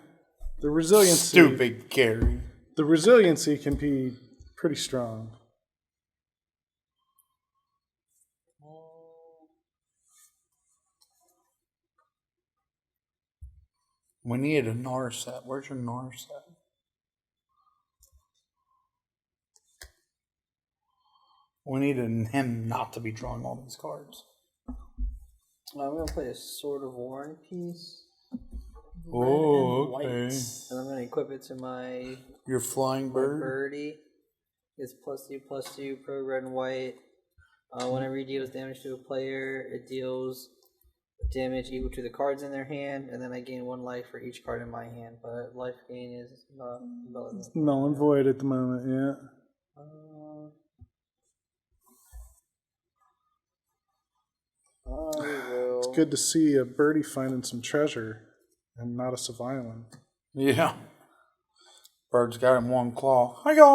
The resiliency. Stupid Gary. The resiliency can be pretty strong. We need a Nar set. Where's your Nar set? We need him not to be drawing all these cards. I'm going to play a Sword of War piece. Oh, Red and okay. white. And I'm going to equip it to my Your flying bird? birdie. It's +2/+2, pro red and white. Whenever it deals damage to a player, it deals damage equal to the cards in their hand, and then I gain 1 life for each card in my hand. But life gain is not relevant. Null and void at the moment, yeah. I will. It's good to see a birdie finding some treasure and not a Svyelun. Yeah. Bird's got him 1 claw. Hi-yo!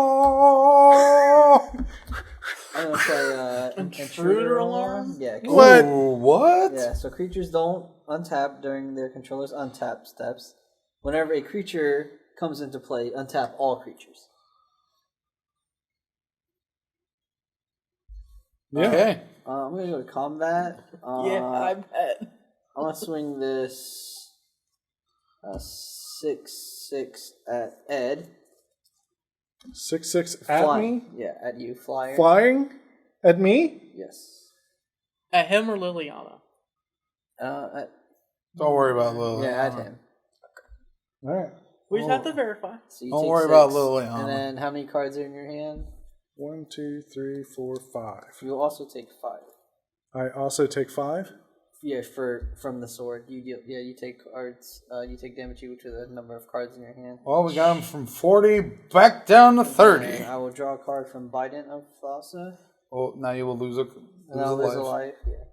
I'm gonna play Intruder Alarm? Yeah. What? Ooh, what? Yeah. So creatures don't untap during their controller's untap steps. Whenever a creature comes into play, untap all creatures. Yeah. Okay. I'm gonna go to combat. Yeah, I bet. I'm gonna swing this 6/6 at Ed. 6/6 at Flying. me? Yeah, at you, flyer. Flying? At me? Yes. At him or Liliana? At, Don't worry about Lily. yeah, at him. All right. We just have to verify. So you Don't take worry 6, about Liliana. And then how many cards are in your hand? 1, 2, 3, 4, 5. You'll also take 5. I also take 5. Yeah, from the sword, you deal. Yeah, you take cards. You take damage equal to the number of cards in your hand. Well, we got him from 40 back down to 30. And I will draw a card from Bident of Thassa. Oh, now you will lose a And I'll lose a life. life. Yeah.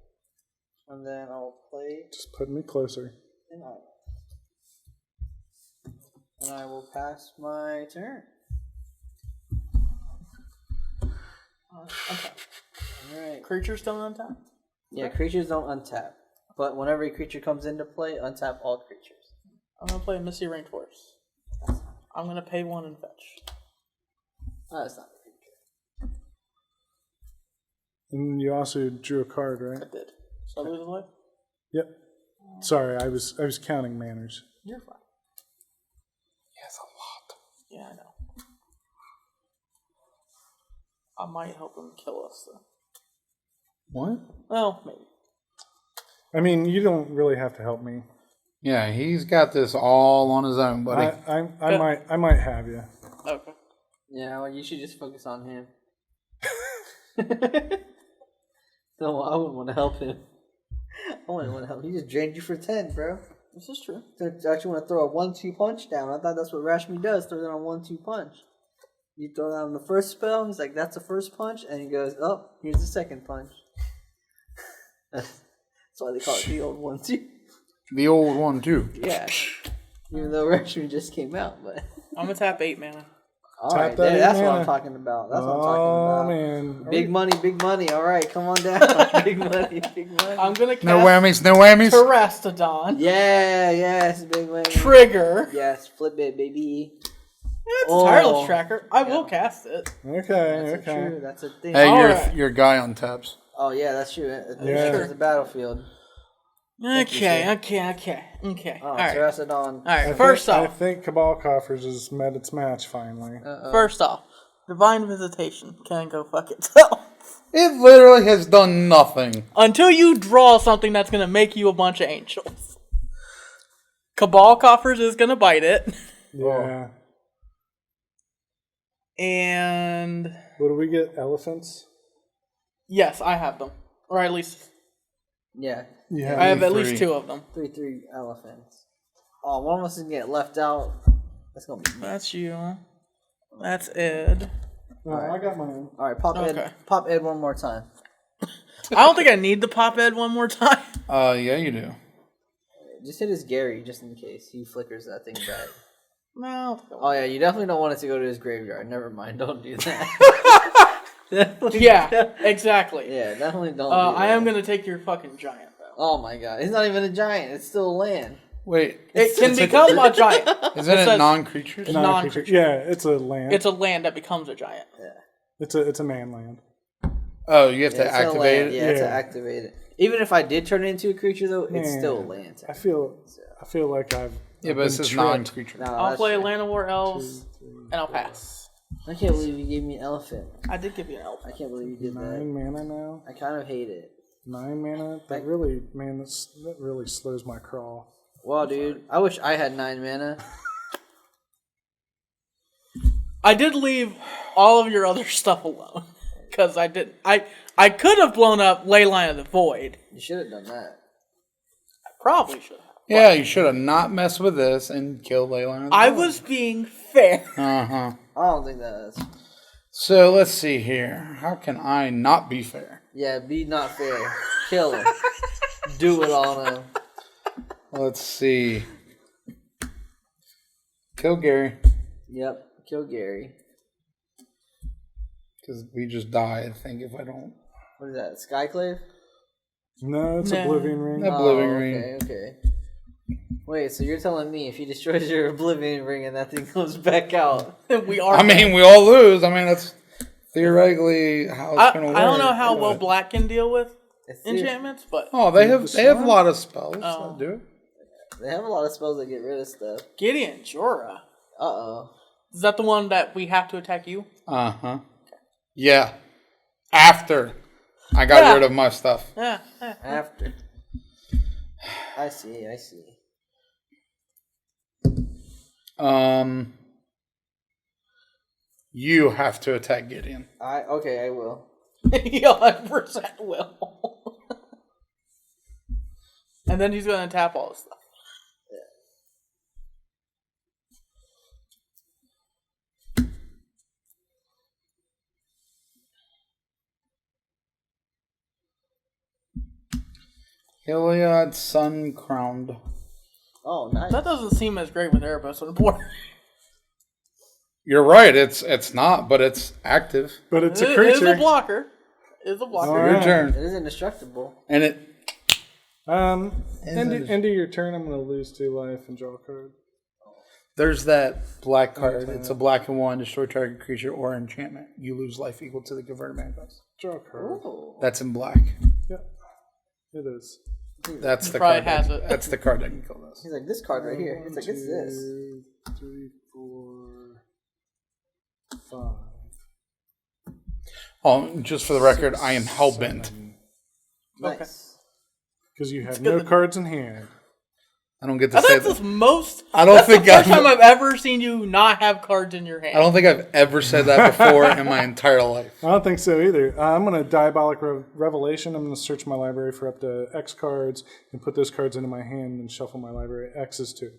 And then I'll play Just putting me closer. an island. And I will pass my turn. Okay. Alright. Creatures don't untap? Yeah, creatures don't untap. But whenever a creature comes into play, untap all creatures. I'm going to play Misty Rainforest. I'm going to pay 1 and fetch. Oh, that's not a creature. And you also drew a card, I right? did. So I lose a life? Yep. Sorry, I was counting manners. You're fine. Yes, a lot. Yeah, I know. I might help him kill us, though. What? Well, maybe. I mean, you don't really have to help me. Yeah, he's got this all on his own, buddy. I might have you. Okay. Yeah, well, you should just focus on him. No, I wouldn't want to help him. I wouldn't want to help him. He just drained you for 10, bro. This is true. Don't you actually want to throw a 1-2 punch down? I thought that's what Rashmi does. Throw down a 1-2 punch. You throw down the first spell. He's like, "That's the first punch," and he goes, "Oh, here's the second punch." That's why they call it the old 1-2. The old one too. Yeah. Even though Rashmi just came out, but. I'm gonna tap 8 mana. Alright, that that's what mana. I'm talking about. That's what I'm talking about. Man. Big money, big money. Alright, come on down. Big money, big money. I'm gonna cast No whammies, no whammies. Terastodon. Yeah, yes, big money. Trigger. Yes, flip it, baby. It's a tireless tracker. I will cast it. Okay, That's okay. true. That's a thing. Hey, Alright. your guy on tabs. Oh yeah, that's true. Yeah. It's the battlefield. Okay. Oh, Alright. Pteranodon. First I off, think Cabal Coffers has met its match finally. first off, Divine Visitation can go fuck itself. It literally has done nothing. Until you draw something that's gonna make you a bunch of angels. Cabal Coffers is gonna bite it. Yeah. And What do we get? Elephants? yes, I have them. Or at least Yeah, Yeah. I have at three. least 2 of them. 3/3 elephants. Oh, one of us is gonna get left out. That's gonna be. That's you. That's Ed. No, I got mine. All right, pop Okay. Ed. Pop Ed one more time. I don't think I need the pop Ed one more time. Yeah, you do. Just hit his Gary, just in case he flickers that thing back. No. Oh yeah, you definitely don't want it to go to his graveyard. Never mind, don't do that. Definitely- Yeah, exactly. yeah, definitely don't. Do I that. am gonna take your fucking giant though. Oh my god, it's not even a giant. It's still a land. Wait, It can become a giant. isn't it says- non-creatures? No. Non-creature. Yeah, it's a land. It's a land that becomes a giant. It's a man land. Oh, you have Yeah, to it's a activate land. it? Yeah, to Yeah. activate it. Even if I did turn it into a creature, though, it's Man, still a land. I feel like I've Yeah, I've but it been says tricked. non-creature. No, I'll that's play true. Land of War Elves, and I'll pass. I can't believe you gave me an elephant. I did give you an elf. I can't believe you did that. 9 mana now. I kind of hate it. 9 mana. That really, man, that really slows my crawl. Well, dude, I wish I had 9 mana. I did leave all of your other stuff alone because I did. I could have blown up Leyline of the Void. You should have done that. I probably should have. Yeah, you should have not messed with this and killed Leyline. I was being fair. Uh-huh. I don't think that is. So, let's see here. How can I not be fair? Yeah, be not fair. Kill him. Do it on him. Let's see. Kill Gary. Yep, kill Gary. Because we just die, I think, if I don't. What is that? Skyclave? No, it's No. Oblivion Ring. Oblivion Oh, Ring. Okay. Wait, so you're telling me if he destroys your Oblivion Ring and that thing comes back out? We are. I mean, we all lose. I mean, that's theoretically how it's going to work. I don't know how well but- Black can deal with It's enchantments, but Oh, they have a lot of spells Oh. that do it. They have a lot of spells that get rid of stuff. Gideon Jorah. Uh-oh. Is that the one that we have to attack you? Uh-huh. Yeah. After I got Yeah. rid of my stuff. Yeah. After. I see. You have to attack Gideon. Okay, I will. You 100% will. And then he's going to tap all his stuff. Iliad Sun Crowned. Oh, nice. That doesn't seem as great with Erebos on the board. You're right. It's not, but it's active. But it's a It is creature. a blocker. It's a blocker. All Your right. turn. It is indestructible. And it. End of your turn, I'm going to lose 2 life and draw a card. There's that black card. It's a black and 1. Destroy target creature or enchantment. You lose life equal to the converted mana cost. Draw a card. Ooh. That's in black. Yep, it is. That's the probably card. has that- it. That's the card that can kill this. He's like, this card right here. He's like, it's this. 2, 3, 4, 5. Oh, just for the record, I am hellbent. Nice. Because you have no cards in hand. I don't get to say That's that. the most. I don't That's think the first I've- time I've ever seen you not have cards in your hand. I don't think I've ever said that before in my entire life. I don't think so either. I'm going to Diabolic Revelation. I'm going to search my library for up to X cards and put those cards into my hand and shuffle my library. X is 2.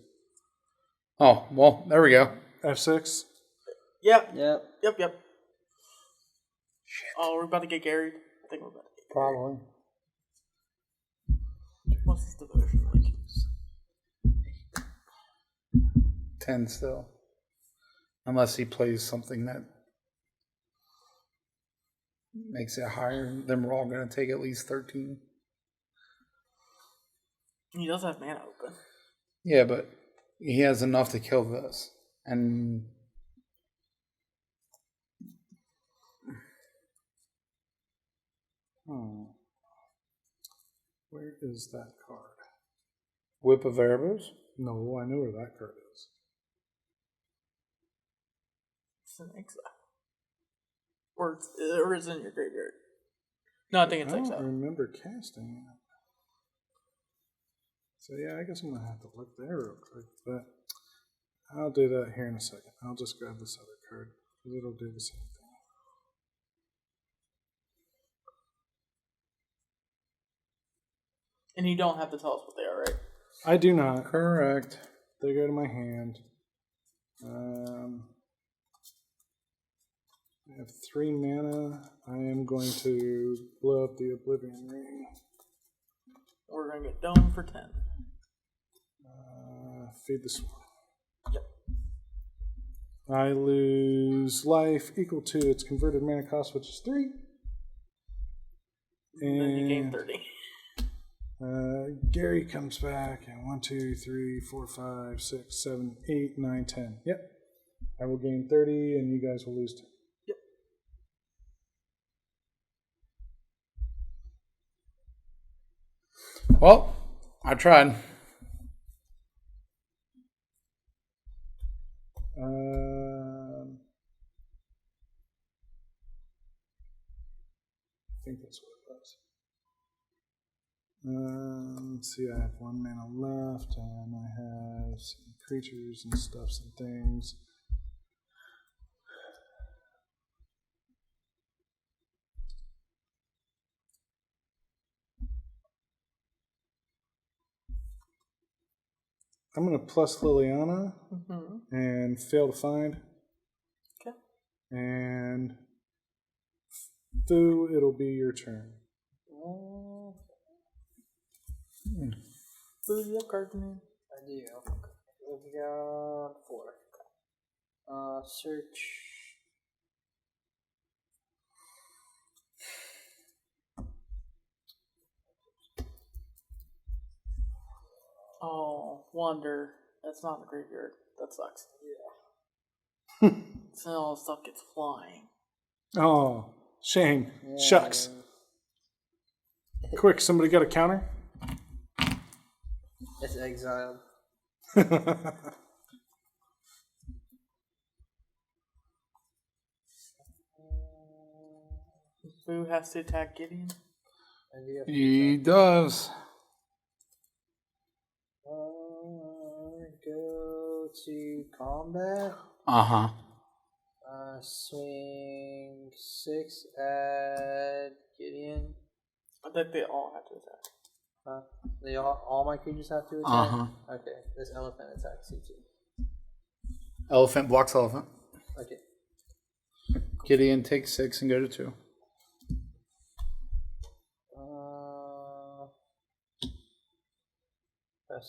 Oh, well, there we go. F6. Yep. Yep. Yep. Shit. Oh, we're about to get carried. I think we're about to get Probably. What's this devotion like? 10 still. Unless he plays something that makes it higher, then we're all going to take at least 13. He does have mana open. Yeah, but he has enough to kill this. And Where is that card? Whip of Erebos? No, I know where that card is. It's an exile. Or it's in your graveyard. No, I think it's I don't exile. remember casting it. So yeah, I guess I'm going to have to look there real quick. But I'll do that here in a second. I'll just grab this other card because it'll do the same thing. And you don't have to tell us what they are, right? I do not. Correct. They go to my hand. I have 3 mana. I am going to blow up the Oblivion Ring. We're going to get dome for 10. Feed the Swarm. Yep. I lose life equal to its converted mana cost, which is 3. And Then you gain 30. Gary comes back, and 1, 2, 3, 4, 5, 6, 7, 8, 9, 10. Yep. I will gain 30, and you guys will lose 10. Yep. Well, I tried. I think that's what it was. Let's see, I have 1 mana left, and I have some creatures and stuffs and things. I'm going to plus Liliana and fail to find. Okay. And Fu, it'll be your turn. Who do you have cards in hand? I do. We got 4. Search. Oh, Wonder. That's not in the graveyard. That sucks. Yeah. So all the stuff gets flying. Oh, shame. Shucks. Quick, somebody got a counter? It's exiled. Who has to attack Gideon? He does. Go to combat. Uh-huh. Swing 6 at Gideon. I think they all have to attack. They all my creatures have to attack? Uh-huh. Okay, this elephant attacks you too. Elephant blocks elephant. Okay. Gideon takes 6 and go to 2.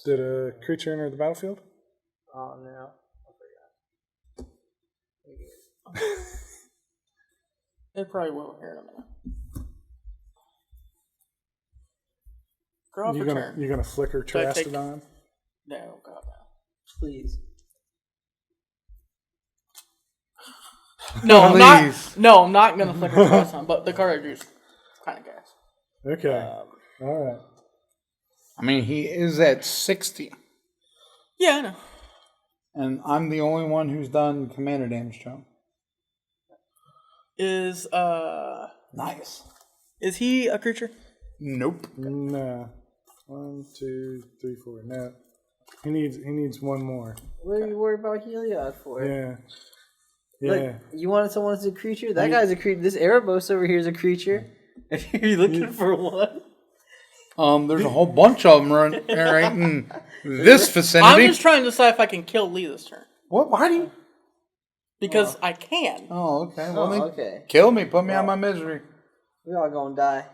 Did a creature enter the battlefield? Oh no, I forgot. They probably will here in a minute. Draw for turn. You're gonna flicker Do I take- Terastodon? No, God, no. Please. No, I'm Please. I'm not gonna flicker Terastodon, but the card I drew is kind of gas. Okay. All right. I mean, he is at 60. Yeah, I know. And I'm the only one who's done commander damage to him. Is Nice. is he a creature? Nope. Nah. 1, 2, 3, 4. No. He needs one more. What are you worried about Heliod for? Yeah. Look, you wanted someone as a creature? That guy's a creature. This Erebos over here is a creature. If you're looking for one. There's a whole bunch of them right in this vicinity. I'm just trying to decide if I can kill Lee this turn. What? Why do you? Because I can. Oh, okay. Well, then Okay. kill me. Put me out of my misery. We all gonna die.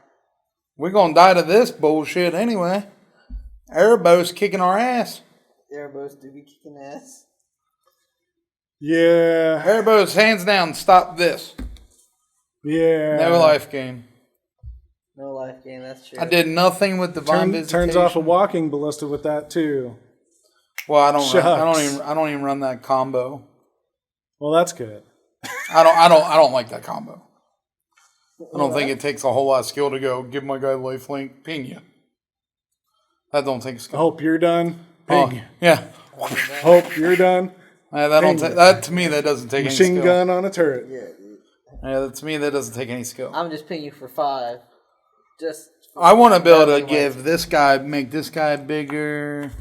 We're going to die to this bullshit anyway. Erebos kicking our ass. Erebos do be kicking ass. Yeah. Erebos, hands down, stop this. Yeah. No life gain. No life gain, that's true. I did nothing with divine visitation. Turns off a walking ballista with that too. Well, I don't even run that combo. Well, that's good. I don't like that combo. I don't think it takes a whole lot of skill to go give my guy lifelink, ping you. That don't take I skill. hope you're done. Ping. Yeah. Hope you're done. That to me that doesn't take any skill. Machine gun on a turret. Yeah, to me that doesn't take any skill. I'm just pinging you for 5. I want to be able to give this guy, make this guy bigger,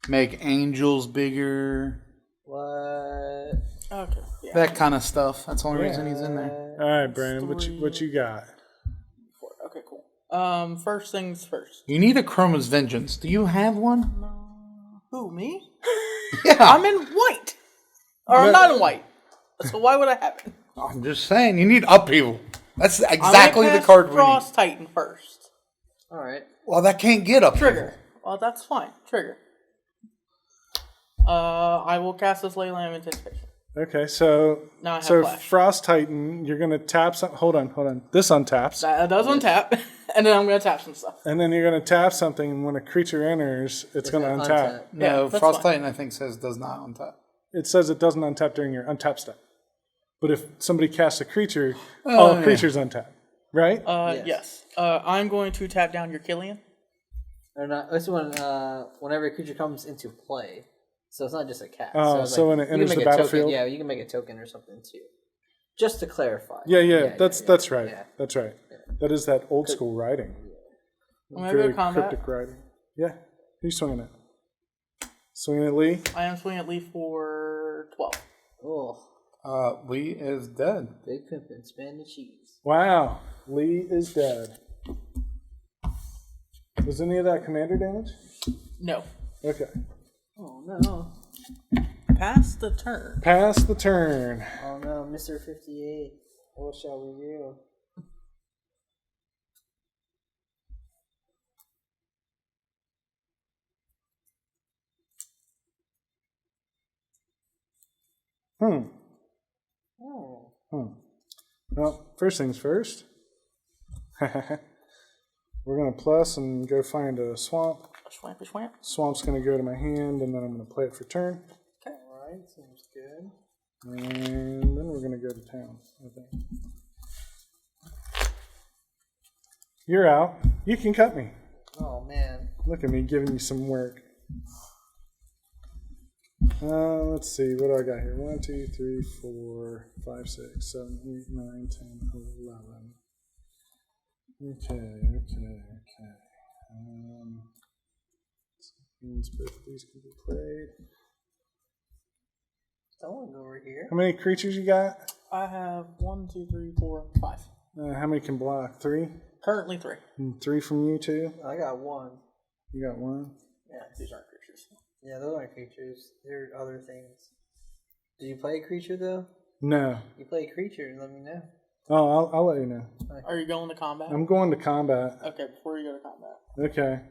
make angels bigger. What? Okay. Yeah. That kind of stuff. That's the only reason he's in there. All right, Brandon, what you got? Okay, cool. First things first. You need a Chroma's Vengeance. Do you have one? Who, me? Yeah. I'm in white. Or I'm not in white. So why would I have it? I'm just saying, you need upheaval. That's exactly the card we need. Frost Titan first. Alright. Well, that can't get upheaval. Trigger. Well, that's fine. Trigger. I will cast this Leyline of Anticipation. Okay, so Now I have Flash. Frost Titan, you're gonna tap some. Hold on. This untaps, That does untap, and then I'm going to tap some stuff. and then you're gonna tap something, and when a creature enters, it's gonna untap. No, Yeah, that's Frost fine. Titan I think says does not untap. It says it doesn't untap during your untap step. But if somebody casts a creature, all creatures untap, right? Yes. I'm going to tap down your Killian. Or not. This one, whenever a creature comes into play. So it's not just a cast. Oh, it's so when it you can enters make the a token- battlefield? Yeah, you can make a token or something too. Just to clarify. Yeah, that's right. Yeah. That's right. That is that old school writing. I'm going to go Very to combat. cryptic writing. Yeah. Who's swinging it? Swinging it, Lee? I am swinging at Lee for 12. Oh, Lee is dead. big pimpin', span the cheese. Wow. Lee is dead. Was any of that commander damage? No. Okay. Oh no. Pass the turn. Pass the turn. Oh no, Mr. 58. What shall we do? Oh. Well, first things first. We're going to plus and go find a swamp. Swamp. Swamp's going to go to my hand, and then I'm going to play it for turn. Alright, seems good. And then we're going to go to town, I think. You're out. You can cut me. Oh man. Look at me giving you some work. Let's see. What do I got here? 1, 2, 3, 4, 5, 6, 7, 8, 9, 10, 11. Okay. Means both of these can be played. Someone over here. How many creatures you got? I have 1, 2, 3, 4, 5. How many can block? 3? Currently 3. And 3 from you too? I got 1. You got 1? Yeah. These aren't creatures. Yeah, those aren't creatures. They're other things. Did you play a creature though? No. You play a creature and let me know. Oh, I'll let you know. Are you going to combat? I'm going to combat. Okay, before you go to combat. Okay.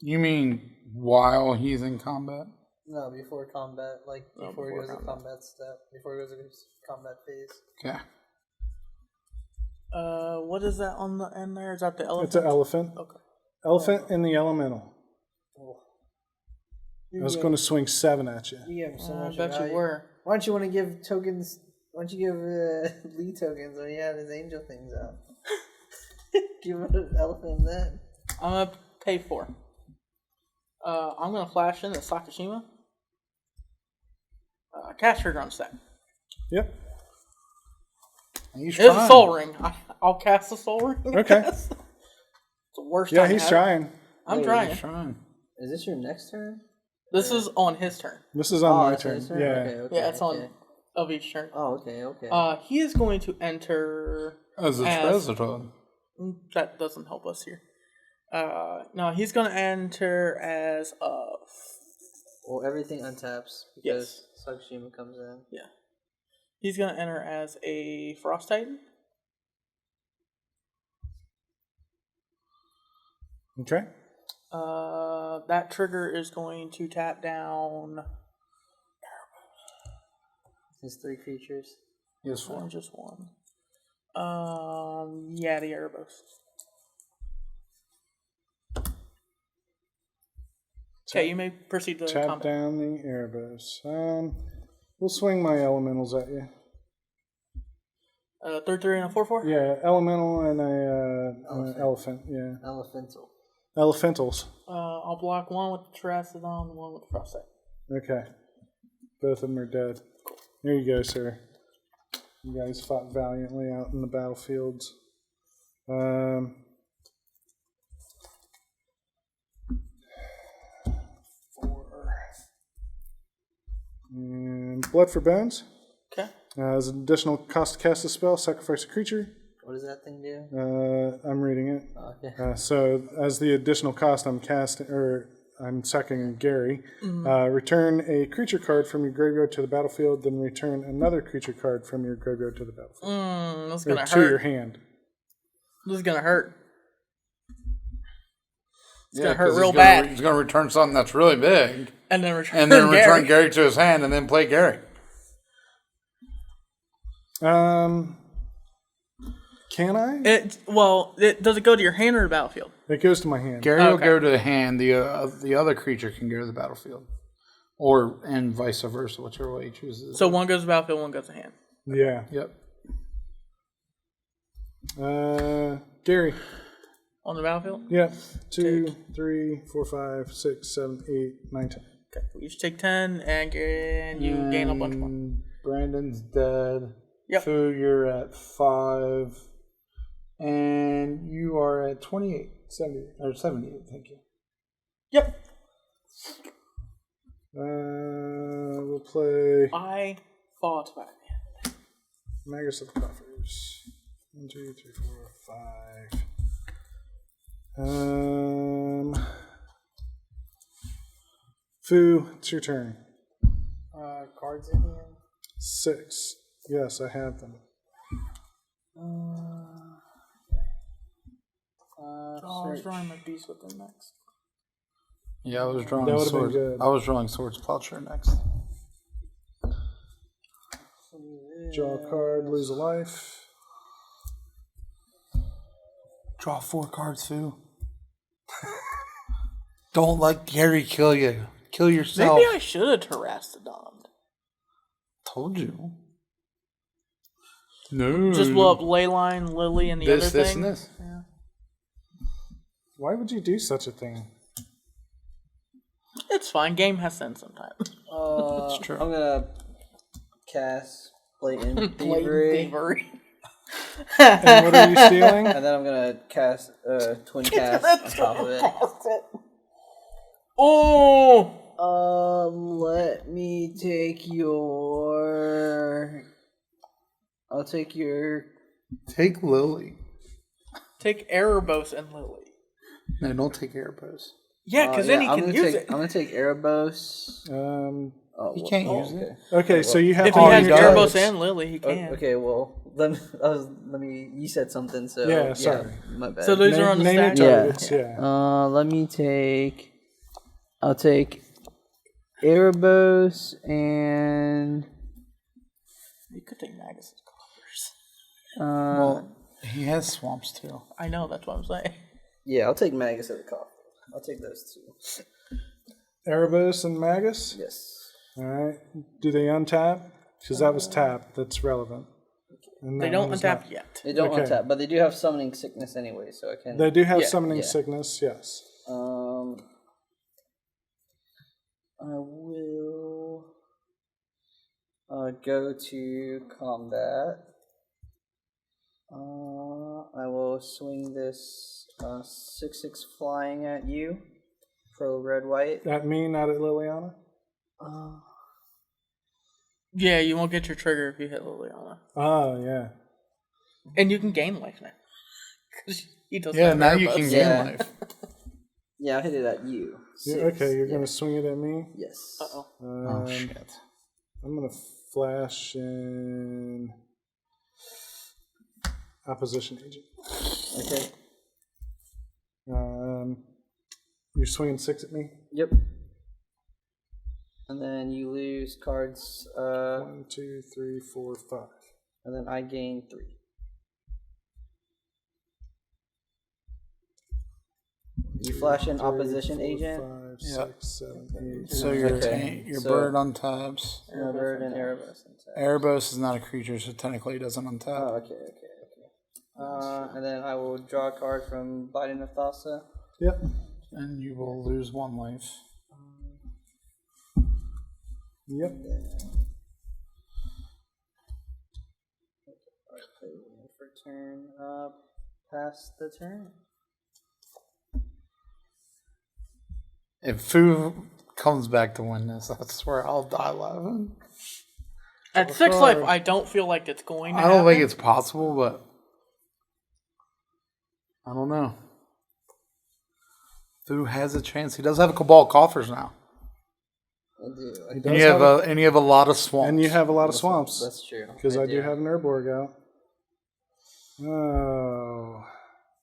You mean while he's in combat? No, before combat. Like before he goes to combat. combat step. Before he goes to his combat phase. Okay. What is that on the end there? Is that the elephant? It's an elephant. Okay. Elephant in the elemental. Oh. I was going to swing 7 at you. You give him so I much bet value. you were. Why don't you want to give tokens? Why don't you give Lee tokens when he had his angel things out? Give him an elephant then. I'm going to pay 4. I'm going to flash in the Sakashima. Cast trigger on stack. Yep. He's It's a trying. soul ring. I'll cast the Soul Ring. Okay. It's the worst. Yeah, time he's ever. trying. I'm Wait, trying. Trying. Is this your next turn? This is on his turn. This is on my it's turn. his turn? Yeah. Okay, Yeah, it's okay. on of each turn. Oh, okay. He is going to enter. As a treasure. That doesn't help us here. No, he's going to enter as a. Well, everything untaps because Sakshima comes in. Yeah. He's going to enter as a Frost Titan. Okay. That trigger is going to tap down. His 3 creatures. Yes, 4. Just one. Yeah, the Erebos. Okay, you may proceed to Tap combat. down the Erebos. We'll swing my elementals at you. 3/3 and a 4/4. Yeah, elemental and an elephant. Yeah, Elemental. elephantals. I'll block one with the Terracodon and one with the Frostite. Okay, both of them are dead. There you go, sir. You guys fought valiantly out in the battlefields. And Blood for Bones. Okay. As an additional cost to cast a spell, sacrifice a creature. What does that thing do? I'm reading it. Okay. So as the additional cost, I'm sacking Gary. Return a creature card from your graveyard to the battlefield, then return another creature card from your graveyard to the battlefield. This is gonna To your hurt. hand. This is gonna hurt. It's Yeah, gonna hurt 'cause real he's gonna bad. He's going to return something that's really big. And then return. And then return Gary. Gary to his hand and then play Gary. Can I? Does it go to your hand or the battlefield? It goes to my hand. Gary will Okay. go to the hand. The other creature can go to the battlefield. And vice versa, whichever way he chooses. So one goes to battlefield, one goes to hand. Yeah. Yep. Gary. On the battlefield? Yep. 2, 3, 4, 5, 6, 7, 8, 9, 10. Okay. We each take 10, and you gain a bunch more. Brandon's dead. Yep. Fu, you're at 5. And you are at 28. 78, thank you. Yep. We'll play I fought back. Magus of the Coffers. 1, 2, 3, 4, 5. Fu, it's your turn. Cards in hand. 6. Yes, I have them. I was drawing my beast with them next. Yeah, I was drawing That would've been swords. good. I was drawing swords plowshare next. Draw a card, lose a life. Draw 4 cards, Fu. Don't let Gary kill you. Kill yourself. Maybe I should have Terracodon. Told you. No. Just blow up Leyline, Lily, and the other thing. This, and this. Yeah. Why would you do such a thing? It's fine. Game has sense sometimes. That's true. I'm gonna cast Blatant Blatant Thievery, thievery. And what are you stealing? and then I'm gonna cast Twin Cast on top of it. Oh! Let me take your. I'll take your. Take Lily. Take Erebos and Lily. No, don't take Erebos. Yeah, because then he I'm can gonna use take, it. I'm gonna take Erebos. He can't use okay. it. Okay, so you have If he all has your Erebos cards. and Lily, he can. Okay, well, let me. You said something, so Yeah, sorry. my bad. So those are on the Name your stack. targets, yeah. Let me take. I'll take Erebos and. You could take Magus' Coffers. Well, he has swamps too. I know, that's what I'm saying. Yeah, I'll take Magus at the coffee. I'll take those 2. Erebos and Magus? Yes. Alright. Do they untap? Because that was tap. That's relevant. And They that don't one is untap not. yet. They don't Okay. untap, but they do have summoning sickness anyway, so I can. They do have Yeah, summoning yeah. sickness, yes. I will go to combat. will swing this 6/6 flying at you. Pro red white. At me, not at Liliana? Yeah, you won't get your trigger if you hit Liliana. Oh, yeah. And you can gain life now. 'Cause he doesn't Yeah, have now you Erebos. can gain life. Yeah, I'll hit it at you. Okay, you're going to swing it at me? Yes. Uh-oh. Oh, shit. I'm going to flash in opposition agent. Okay. You're swinging 6 at me? Yep. And then you lose cards. 1, 2, 3, 4, 5. And then I gain 3. You flash in opposition agent. 5, Yep. 6, 7, 8. So your Okay. your So- bird untabs. And a bird and Erebos. Erebos is not a creature, so technically it doesn't untap. Oh, okay. And then I will draw a card from Biden of Thassa. Yep. And you will lose 1 life. Yep. For turn pass the turn. If Fu comes back to win this, I swear I'll die laughing. At 6 life, I don't feel like it's going to I don't happen. think it's possible, but I don't know. Fu has a chance. He does have a Cabal coffers now. I do. He does And you have a lot of swamps. And you have a lot of swamps. That's true. Because I do have an Urborg out. Oh.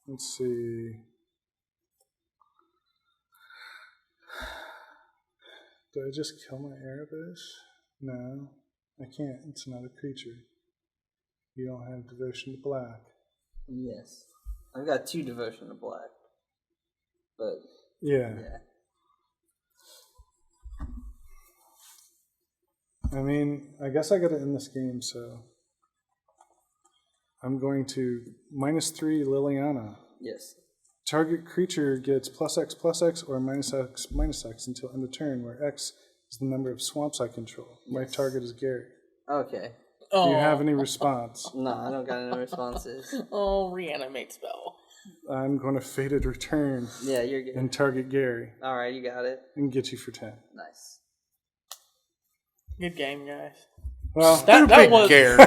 Let's see. Do I just kill my Erebos? No. I can't. It's not a creature. You don't have Devotion to Black. Yes. I've got 2 Devotion to Black. But, Yeah. I mean, I guess I got to end this game, so I'm going to -3 Liliana. Yes. Target creature gets +X/+X or -X/-X until end of turn, where X is the number of swamps I control. My target is Gary. Okay. Do you have any response? No, I don't got any responses. Oh, reanimate spell. I'm going to Fated Return Yeah, you're good. and target Gary Alright, you got it. and get you for 10. Nice. Good game, guys. Well, That was Gary.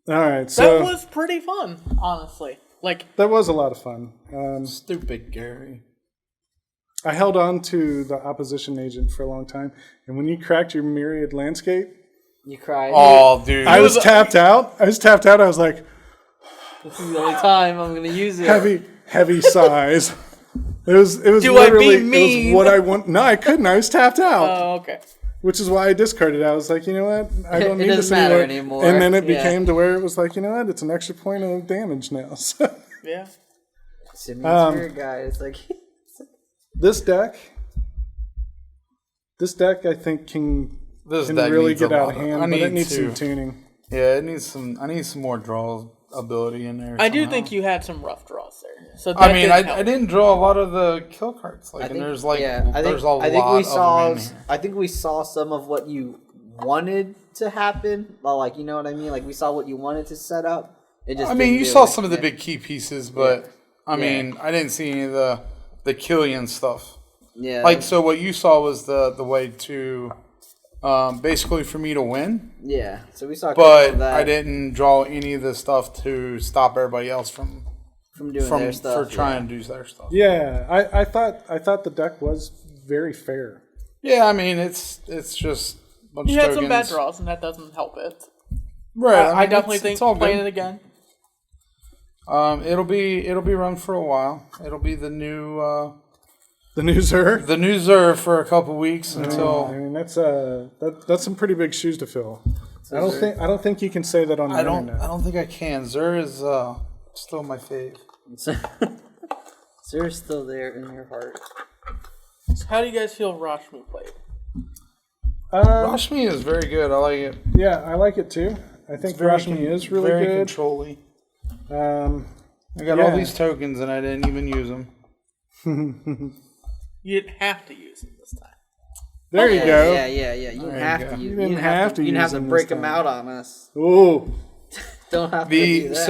all right, so that was pretty fun, honestly. Like, that was a lot of fun. Stupid Gary. I held on to the opposition agent for a long time, and when you cracked your Myriad Landscape, You cried. Oh, dude. I was tapped out. I was like, This is the only time I'm gonna use it. heavy sighs. It was Do I be literally it mean? was what I want. No, I couldn't. I was tapped out, oh, okay. which is why I discarded it. I was like, you know what? I don't It need this doesn't matter anymore. anymore. And then it Yeah. became to where it was like, you know what? It's an extra point of damage now. So Yeah. Simeon's weird guy. It's like this deck, I think can deck really needs a get out lot of of- hand, I but it need needs to- some tuning. Yeah, it needs some. I need some more draw ability in there. I do somehow. think you had some rough draws there. So I mean, didn't help. I didn't draw a lot of the kill cards. Like, I and think, there's like, yeah, there's a lot I think we of saw. them in here. I think we saw some of what you wanted to happen. Well, like, you know what I mean? Like, we saw what you wanted to set up. It just. I mean, didn't you do saw it. some of the big key pieces, but I mean, I didn't see any of the Killian stuff. Yeah. Like, so what you saw was the way to basically for me to win, Yeah. So we saw. A couple but of that I didn't draw any of the stuff to stop everybody else from doing their stuff. for trying to do their stuff. Yeah, I thought the deck was very fair. Yeah, I mean, it's just a bunch You of had some bad tokens. draws, and that doesn't help it. Right. I mean, definitely it's think all playing good. it again. It'll be run for a while. It'll be the new Zer. for a couple weeks until I mean, that's some pretty big shoes to fill. I don't think you can say that on the I don't internet. think I can. Zer is still my fave. Zer's still there in your heart. So how do you guys feel Rashmi played? Rashmi is very good. I like it. Yeah, I like it too. I think Rashmi is really very good. control-y. I got yeah. all these tokens and I didn't even use them. You didn't have to use it this time. There you go. Yeah. You didn't have to. You didn't have to You didn't use have to them break this them time. out on us. Ooh, Don't have to do that.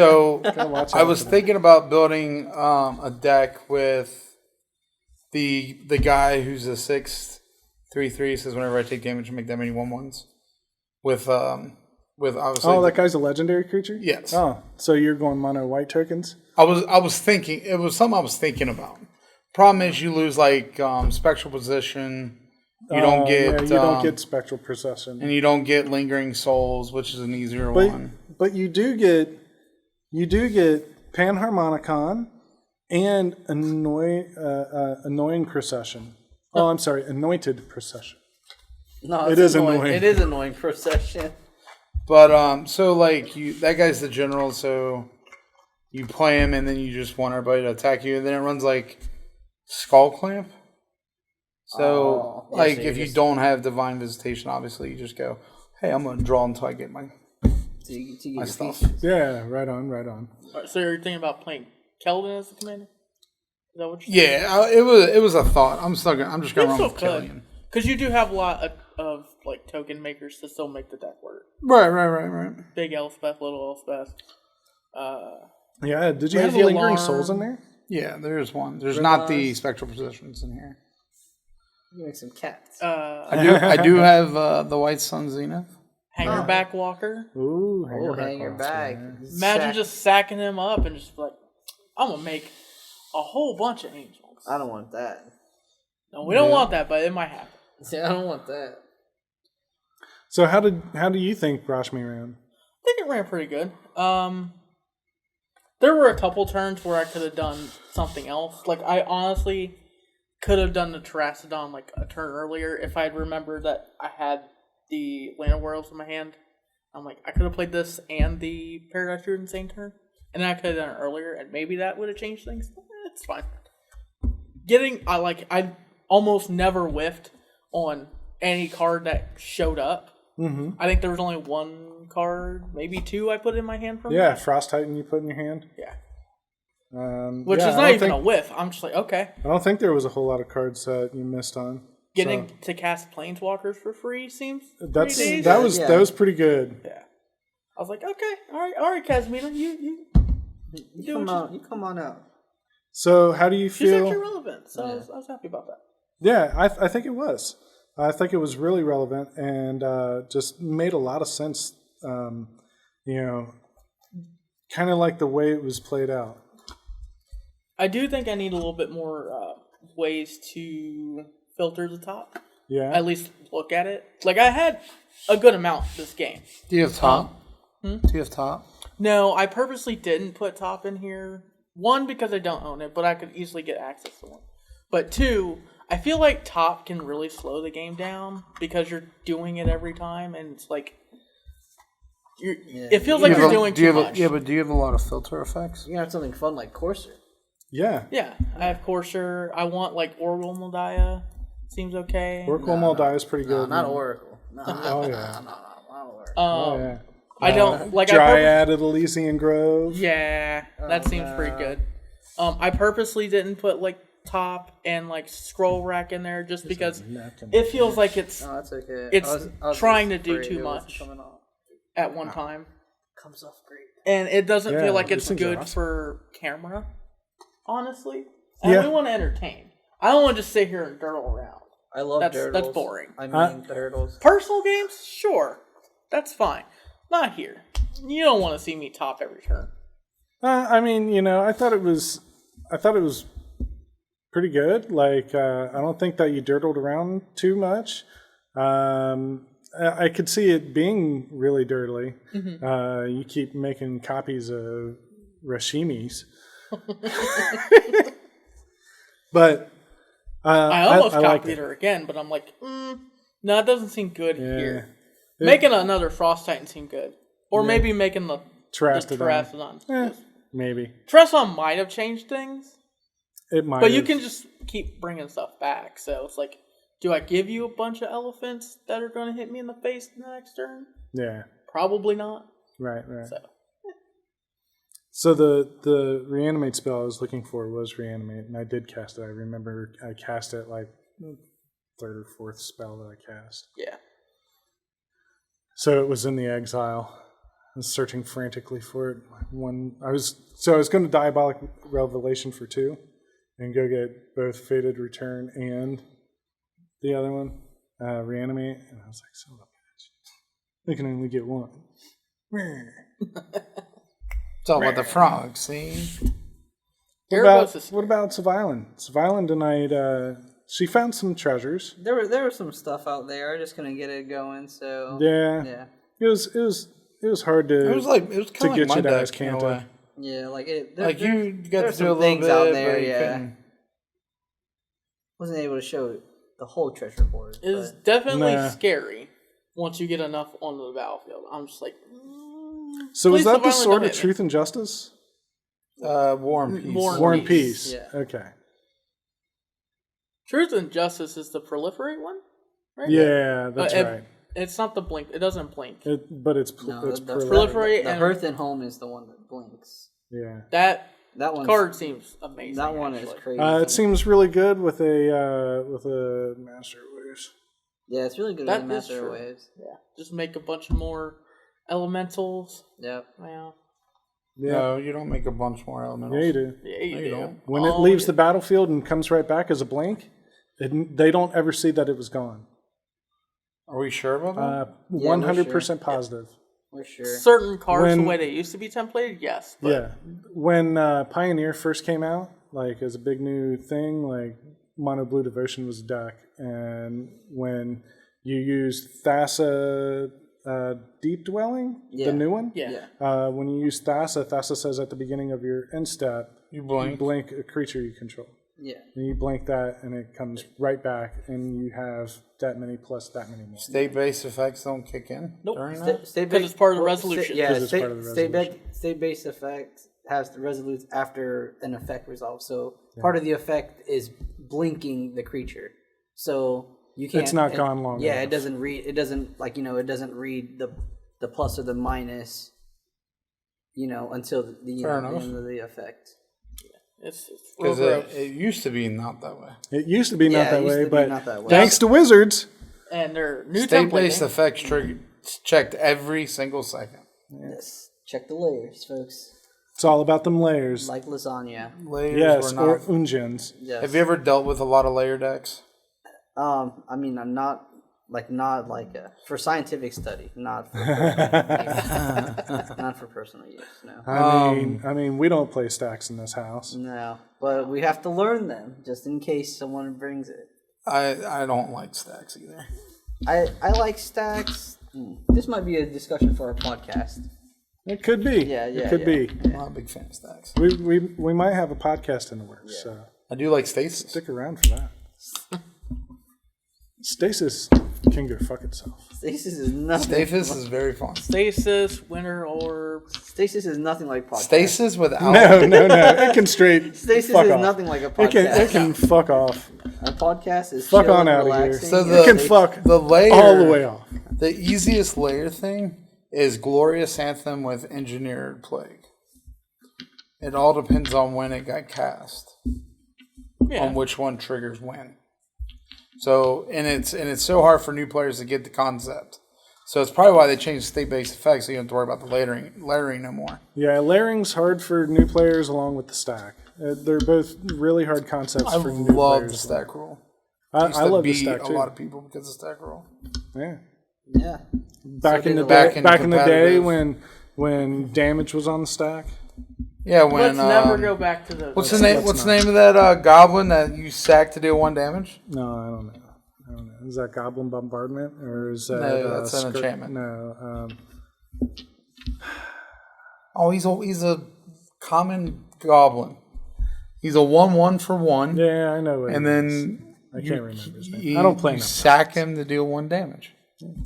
Gotta watch I out was for that. thinking about building a deck with the guy who's a 6/3/3 says whenever I take damage, I make that many 1/1s. With obviously. Oh, that guy's a legendary creature? Yes. Oh, so you're going mono white tokens? I was thinking it was something I was thinking about. Problem is you lose like spectral position. You don't get you don't get spectral procession. and you don't get lingering souls, which is an easier one. But you do get Panharmonicon and annoying procession. Oh, I'm sorry, anointed procession. No, It it's is annoying. It is annoying procession. But so like that guy's the general, so you play him and then you just want everybody to attack you, and then it runs like Skull Clamp. So yeah, like so if you just- don't have Divine Visitation, obviously you just go, hey, I'm gonna draw until I get my To get my your stuff. pieces. Yeah, right on. Alright, so you're thinking about playing Keldon as the commander? Is that what you're saying? Yeah, it was a thought. I'm just gonna run with good. Killian. Because you do have a lot of like token makers to still make the deck work. Right. Big Elspeth, little Elspeth. Yeah, did you Raise have the the lingering alarm. souls in there? Yeah, there's one. There's not the Realize- spectral positions in here. You make some cats. I do have the White Sun Zenith. Hangerback Walker. Ooh, hang your bag. Imagine just sacking him up and just like, I'm gonna make a whole bunch of angels. I don't want that. No, we don't want that, but it might happen. See, I don't want that. So how do you think Rashmi ran? I think it ran pretty good. There were a couple turns where I could have done something else. Like, I honestly could have done the Terracodon like a turn earlier if I'd remembered that I had the Land of Worlds in my hand. I'm like, I could have played this and the Paradise Druid in the same turn, and then I could have done it earlier, and maybe that would have changed things. It's fine. I almost never whiffed on any card that showed up. Mm-hmm. I think there was only one card, maybe two, I put in my hand from Yeah, that. Frost Titan you put in your hand. Yeah. Which Is not even a whiff. I'm just like, okay. I don't think there was a whole lot of cards that you missed on. Getting So, to cast Planeswalkers for free seems that pretty was Yeah. that was pretty good. Yeah. I was like, okay, all right, Kazmina, you You come out. You come on out. So how do you she's feel? actually relevant, so I was happy about that. Yeah, I think it was. I think it was really relevant and just made a lot of sense. Kind of like the way it was played out. I do think I need a little bit more ways to filter the top. Yeah. At least look at it. Like, I had a good amount this game. Do you have top? Do you have top? No, I purposely didn't put top in here. One, because I don't own it, but I could easily get access to one. But two, I feel like top can really slow the game down because you're doing it every time, and it's like it feels like you're doing too much. But do you have a lot of filter effects? You can have something fun like Courser. Yeah. Yeah, I have Courser. I want like Oracle Moldiah. Seems okay. Oracle Moldiah is pretty good. Not Oracle. No, Oh yeah. not Oracle. Oh yeah. I don't like Dryad at Elysian Grove. Yeah, that seems pretty good. I purposely didn't put like top and like scroll rack in there just because it feels like it's No, that's okay. It's I was trying just to do afraid too it wasn't much. coming off. at one time, Comes off great. and it doesn't Yeah, feel like these it's things are good awesome. for camera. Honestly, Yeah. I want to entertain. I don't want to just sit here and durdle around. I love That's Turtles. boring. I mean, Turtles. Personal games, sure, that's fine. Not here. You don't want to see me top every turn. I mean, I thought it was pretty good. Like, I don't think that you dirtled around too much. I could see it being really dirtly. Mm-hmm. You keep making copies of Rashmi's. But I almost like copied it. her again, but I'm like, no, it doesn't seem good Yeah. here. Making another Frost Titan seem good. Or maybe making the Terracodon. Terracodon. Maybe. Terracodon might have changed things, It might. but you have. can just keep bringing stuff back. So it's like, do I give you a bunch of elephants that are going to hit me in the face in the next turn? Yeah. Probably not. Right. So So the reanimate spell I was looking for was reanimate, and I did cast it. I remember I cast it like third or fourth spell that I cast. yeah. So it was in the exile. was searching frantically for it. I was going to Diabolic Revelation for 2 and go get both Fated Return and the other one, Reanimate. And I was like, son of a bitch. They can only get one. It's all about the frogs, see? What about Svyelun? Svyelun tonight, she found some treasures. There was some stuff out there. I just couldn't get it going. So Yeah. It was hard to. It was kind of get like you my to deck ask in a Kanta. way. Yeah, like it. Like you got to do a some little things bit out there. but you Yeah, couldn't. wasn't able to show the whole treasure board. It is but- definitely scary once you get enough onto the battlefield. I'm just like. So please is that the Svyelun, Sword don't of hit me. Truth and Justice? War and Peace. War and Peace. Yeah. Okay. Truth and Justice is the proliferate one, right? Yeah, that's right. It's not the blink. It doesn't blink. But it's No, it's the proliferate The and- Hearth and Home is the one that blinks. yeah. That One card seems amazing. That one is actually. crazy. It seems really good with a Master Waves. Yeah, it's really good That with the is Master true. Waves. Yeah, just make a bunch more elementals. Yep. Well, Yeah, No, you don't make a bunch more elementals. yeah, you do. yeah, you No, do. you don't. When it leaves the battlefield and comes right back as a blink, they don't ever see that it was gone. Are we sure about that? 100% positive. We're sure. certain cards When- the way they used to be templated, yes. But Yeah. When Pioneer first came out, like as a big new thing, like Mono Blue Devotion was a deck. And when you used Thassa Deep Dwelling, Yeah. the new one, yeah. when you use Thassa says at the beginning of your end step, You you blink. blink a creature you control. Yeah. And you blink that, and it comes right back, and you have that many plus that many more. State-based effects don't kick in Nope. during that? Because it's part of the resolution. Yeah, 'Cause it's part of the resolution. state-based effect has the resolutes after an effect resolves. So part of the effect is blinking the creature. So you can't. It's not gone long Yeah, enough. it doesn't read. It doesn't it doesn't read the plus or the minus. Until the Fair end enough. of the effect. It's Because real it used to be not that way. It used to be not Yeah, that it used way, to be but not that way. thanks to Wizards, and their new State-based template. effects checked every single second. Yes. Check the layers, folks. it's all about them layers. Like lasagna. Layers Yes, were or not. Unjins. Yes. Have you ever dealt with a lot of layer decks? I mean, I'm not for scientific study, not for not for personal use. No, I mean, we don't play stacks in this house. no. But we have to learn them just in case someone brings it. I don't like stacks either. I like stacks. This might be a discussion for our podcast. It could be. Yeah, It could be. I'm not a big fan of stacks. We might have a podcast in the works, so I do like stasis. stick around for that. Stasis can go fuck itself. Stasis is nothing. Stasis is very fun. Stasis, Winter Orb. Stasis is nothing like podcast. Stasis without No. It can straight Stasis fuck is off. nothing like a podcast. It can fuck off. A podcast is Fuck chill on and out of here. relaxing. So and the- It can they- fuck the layer all the way off. The easiest layer thing is Glorious Anthem with Engineered Plague. It all depends on when it got cast, Yeah. on which one triggers when. So and it's so hard for new players to get the concept. So it's probably why they changed state-based effects, so you don't have to worry about the layering no more. Yeah, layering's hard for new players along with the stack. They're both really hard concepts I for new love players. the stack rule. I Used to love the beat stack a too. lot of people because of stack rule. Yeah. Yeah. Back in the Back day, in back in the day competitive. when damage was on the stack. Yeah, when Let's never go back to the. what's the name? What's the name of that goblin that you sack to deal 1 damage? No, I don't know. Is that Goblin Bombardment or is that? No, that's an enchantment. No. Oh, he's a common goblin. He's a 1/1 for 1, Yeah, I know. What and it then is. I can't remember his name. I don't play You enough. sack him to deal 1 damage.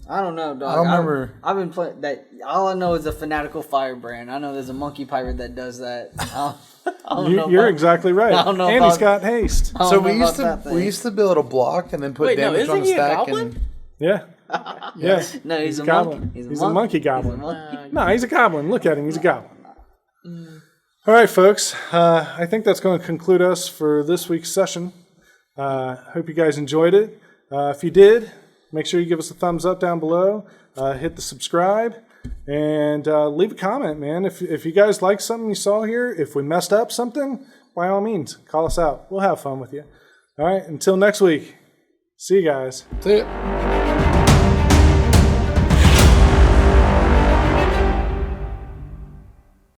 I don't know, dog. I don't remember. I've been playing that. All I know is a Fanatical Firebrand. I know there's a Monkey Pirate that does that. I don't know You're about- exactly right. I don't know and he's about- got haste. I don't So know about that we thing. used to be able to block and then put Wait, no, damage on isn't the he a stack. goblin? And Yeah. Yeah. No, he's a goblin. monkey. He's a monkey goblin. He's a monkey. No, he's a goblin. Look at him. He's a goblin. All right, folks. I think that's going to conclude us for this week's session. Hope you guys enjoyed it. If you did, make sure you give us a thumbs up down below. Hit the subscribe. And leave a comment, man. If you guys like something you saw here, if we messed up something, by all means, call us out. We'll have fun with you. All right, until next week. See you guys. See ya.